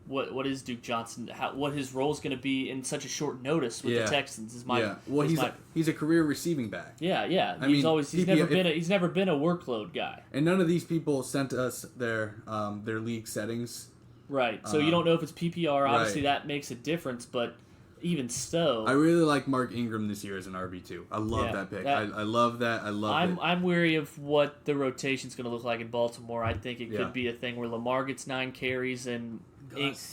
what is Duke Johnson? What his role is going to be in such a short notice with the Texans is my. Yeah. Well, he's a career receiving back. Yeah. He's never been a workload guy. And none of these people sent us their league settings. Right. So you don't know if it's PPR. Obviously, that makes a difference, but even so, I really like Mark Ingram this year as an RB2. I love that pick. I love that. I love it. I'm weary of what the rotation's going to look like in Baltimore. I think it could be a thing where Lamar gets 9 carries and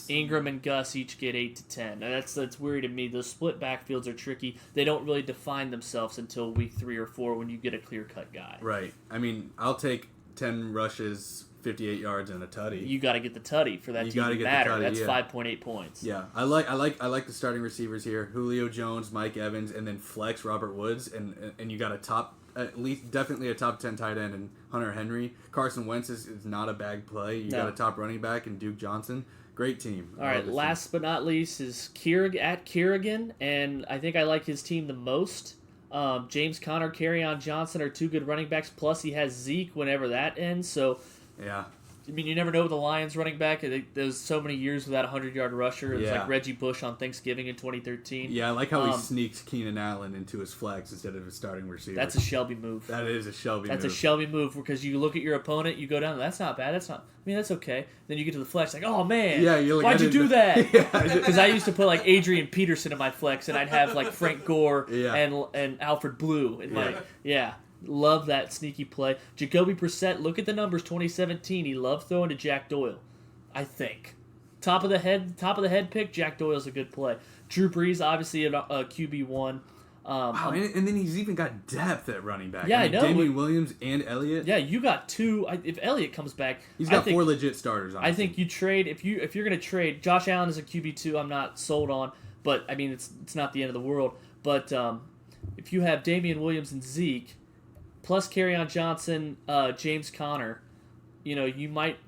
Ingram and Gus each get 8 to 10. And that's weird to me. Those split backfields are tricky. They don't really define themselves until week 3 or 4 when you get a clear-cut guy. Right. I mean, I'll take 10 rushes, 58 yards, and a tutty. You got to get the tutty for that to even matter. That's 5.8 points. Yeah, I like the starting receivers here: Julio Jones, Mike Evans, and then flex Robert Woods, and you got definitely a top 10 tight end in Hunter Henry. Carson Wentz is not a bad play. You got a top running back in Duke Johnson. Great team. All right, last but not least is Kerrigan, and I think I like his team the most. James Conner, Kerryon Johnson are two good running backs. Plus, he has Zeke whenever that ends. So, yeah. I mean, you never know with the Lions running back. There's so many years without a 100-yard rusher. It was like Reggie Bush on Thanksgiving in 2013. Yeah, I like how he sneaks Keenan Allen into his flex instead of his starting receiver. That's a Shelby move. That is a Shelby move. That's a Shelby move because you look at your opponent, you go down, that's not bad. That's okay. Then you get to the flex, like, oh, man, why'd you do that? Because I used to put, like, Adrian Peterson in my flex, and I'd have, like, Frank Gore and Alfred Blue in my, Love that sneaky play. Jacoby Brissett, look at the numbers, 2017. He loved throwing to Jack Doyle, I think. Top of the head pick, Jack Doyle's a good play. Drew Brees, obviously a QB1. Wow, and then he's even got depth at running back. Yeah, I know. Damian Williams and Elliott. Yeah, you got two. If Elliott comes back, He's got 4 legit starters on I think you trade if you're going to trade Josh Allen as a QB2. I'm not sold on, but I mean it's not the end of the world. But if you have Damian Williams and Zeke, plus Kerryon Johnson, James Conner, you might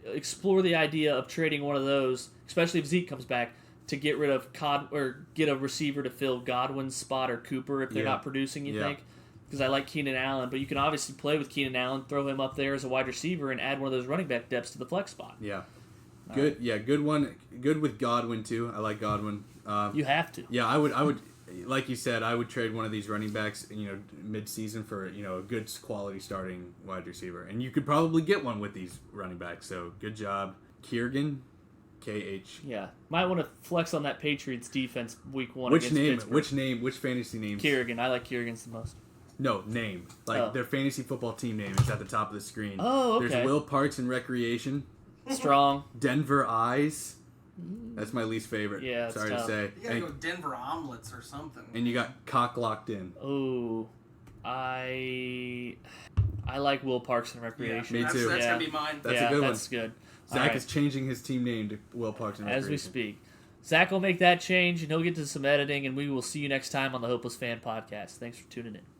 explore the idea of trading one of those, especially if Zeke comes back, to get rid of or get a receiver to fill Godwin's spot or Cooper if they're not producing. You think? Because I like Keenan Allen, but you can obviously play with Keenan Allen, throw him up there as a wide receiver, and add one of those running back depths to the flex spot. Yeah. Good. Yeah, good one. Good with Godwin too. I like Godwin. You have to. Yeah, I would, like you said, I would trade one of these running backs, mid-season for a good quality starting wide receiver, and you could probably get one with these running backs. So good job, Kiergan, KH. Yeah, might want to flex on that Patriots defense week 1. Which against name? Pittsburgh. Which fantasy name? Kerrigan. I like Kerrigan's the most. No, name. Their fantasy football team name is at the top of the screen. Oh, okay. There's Will Parks and Recreation. Strong. Denver Eyes. That's my least favorite. Yeah, sorry tough. to say. You gotta go Denver Omelets or something. And you got Cock Locked In. Oh, I like Will Parks and Recreation. Me too. That's gonna be mine. That's a good one. That's good. Zach is changing his team name to Will Parks and Recreation. As we speak. Zach will make that change, and he'll get to some editing, and we will see you next time on the Hopeless Fan Podcast. Thanks for tuning in.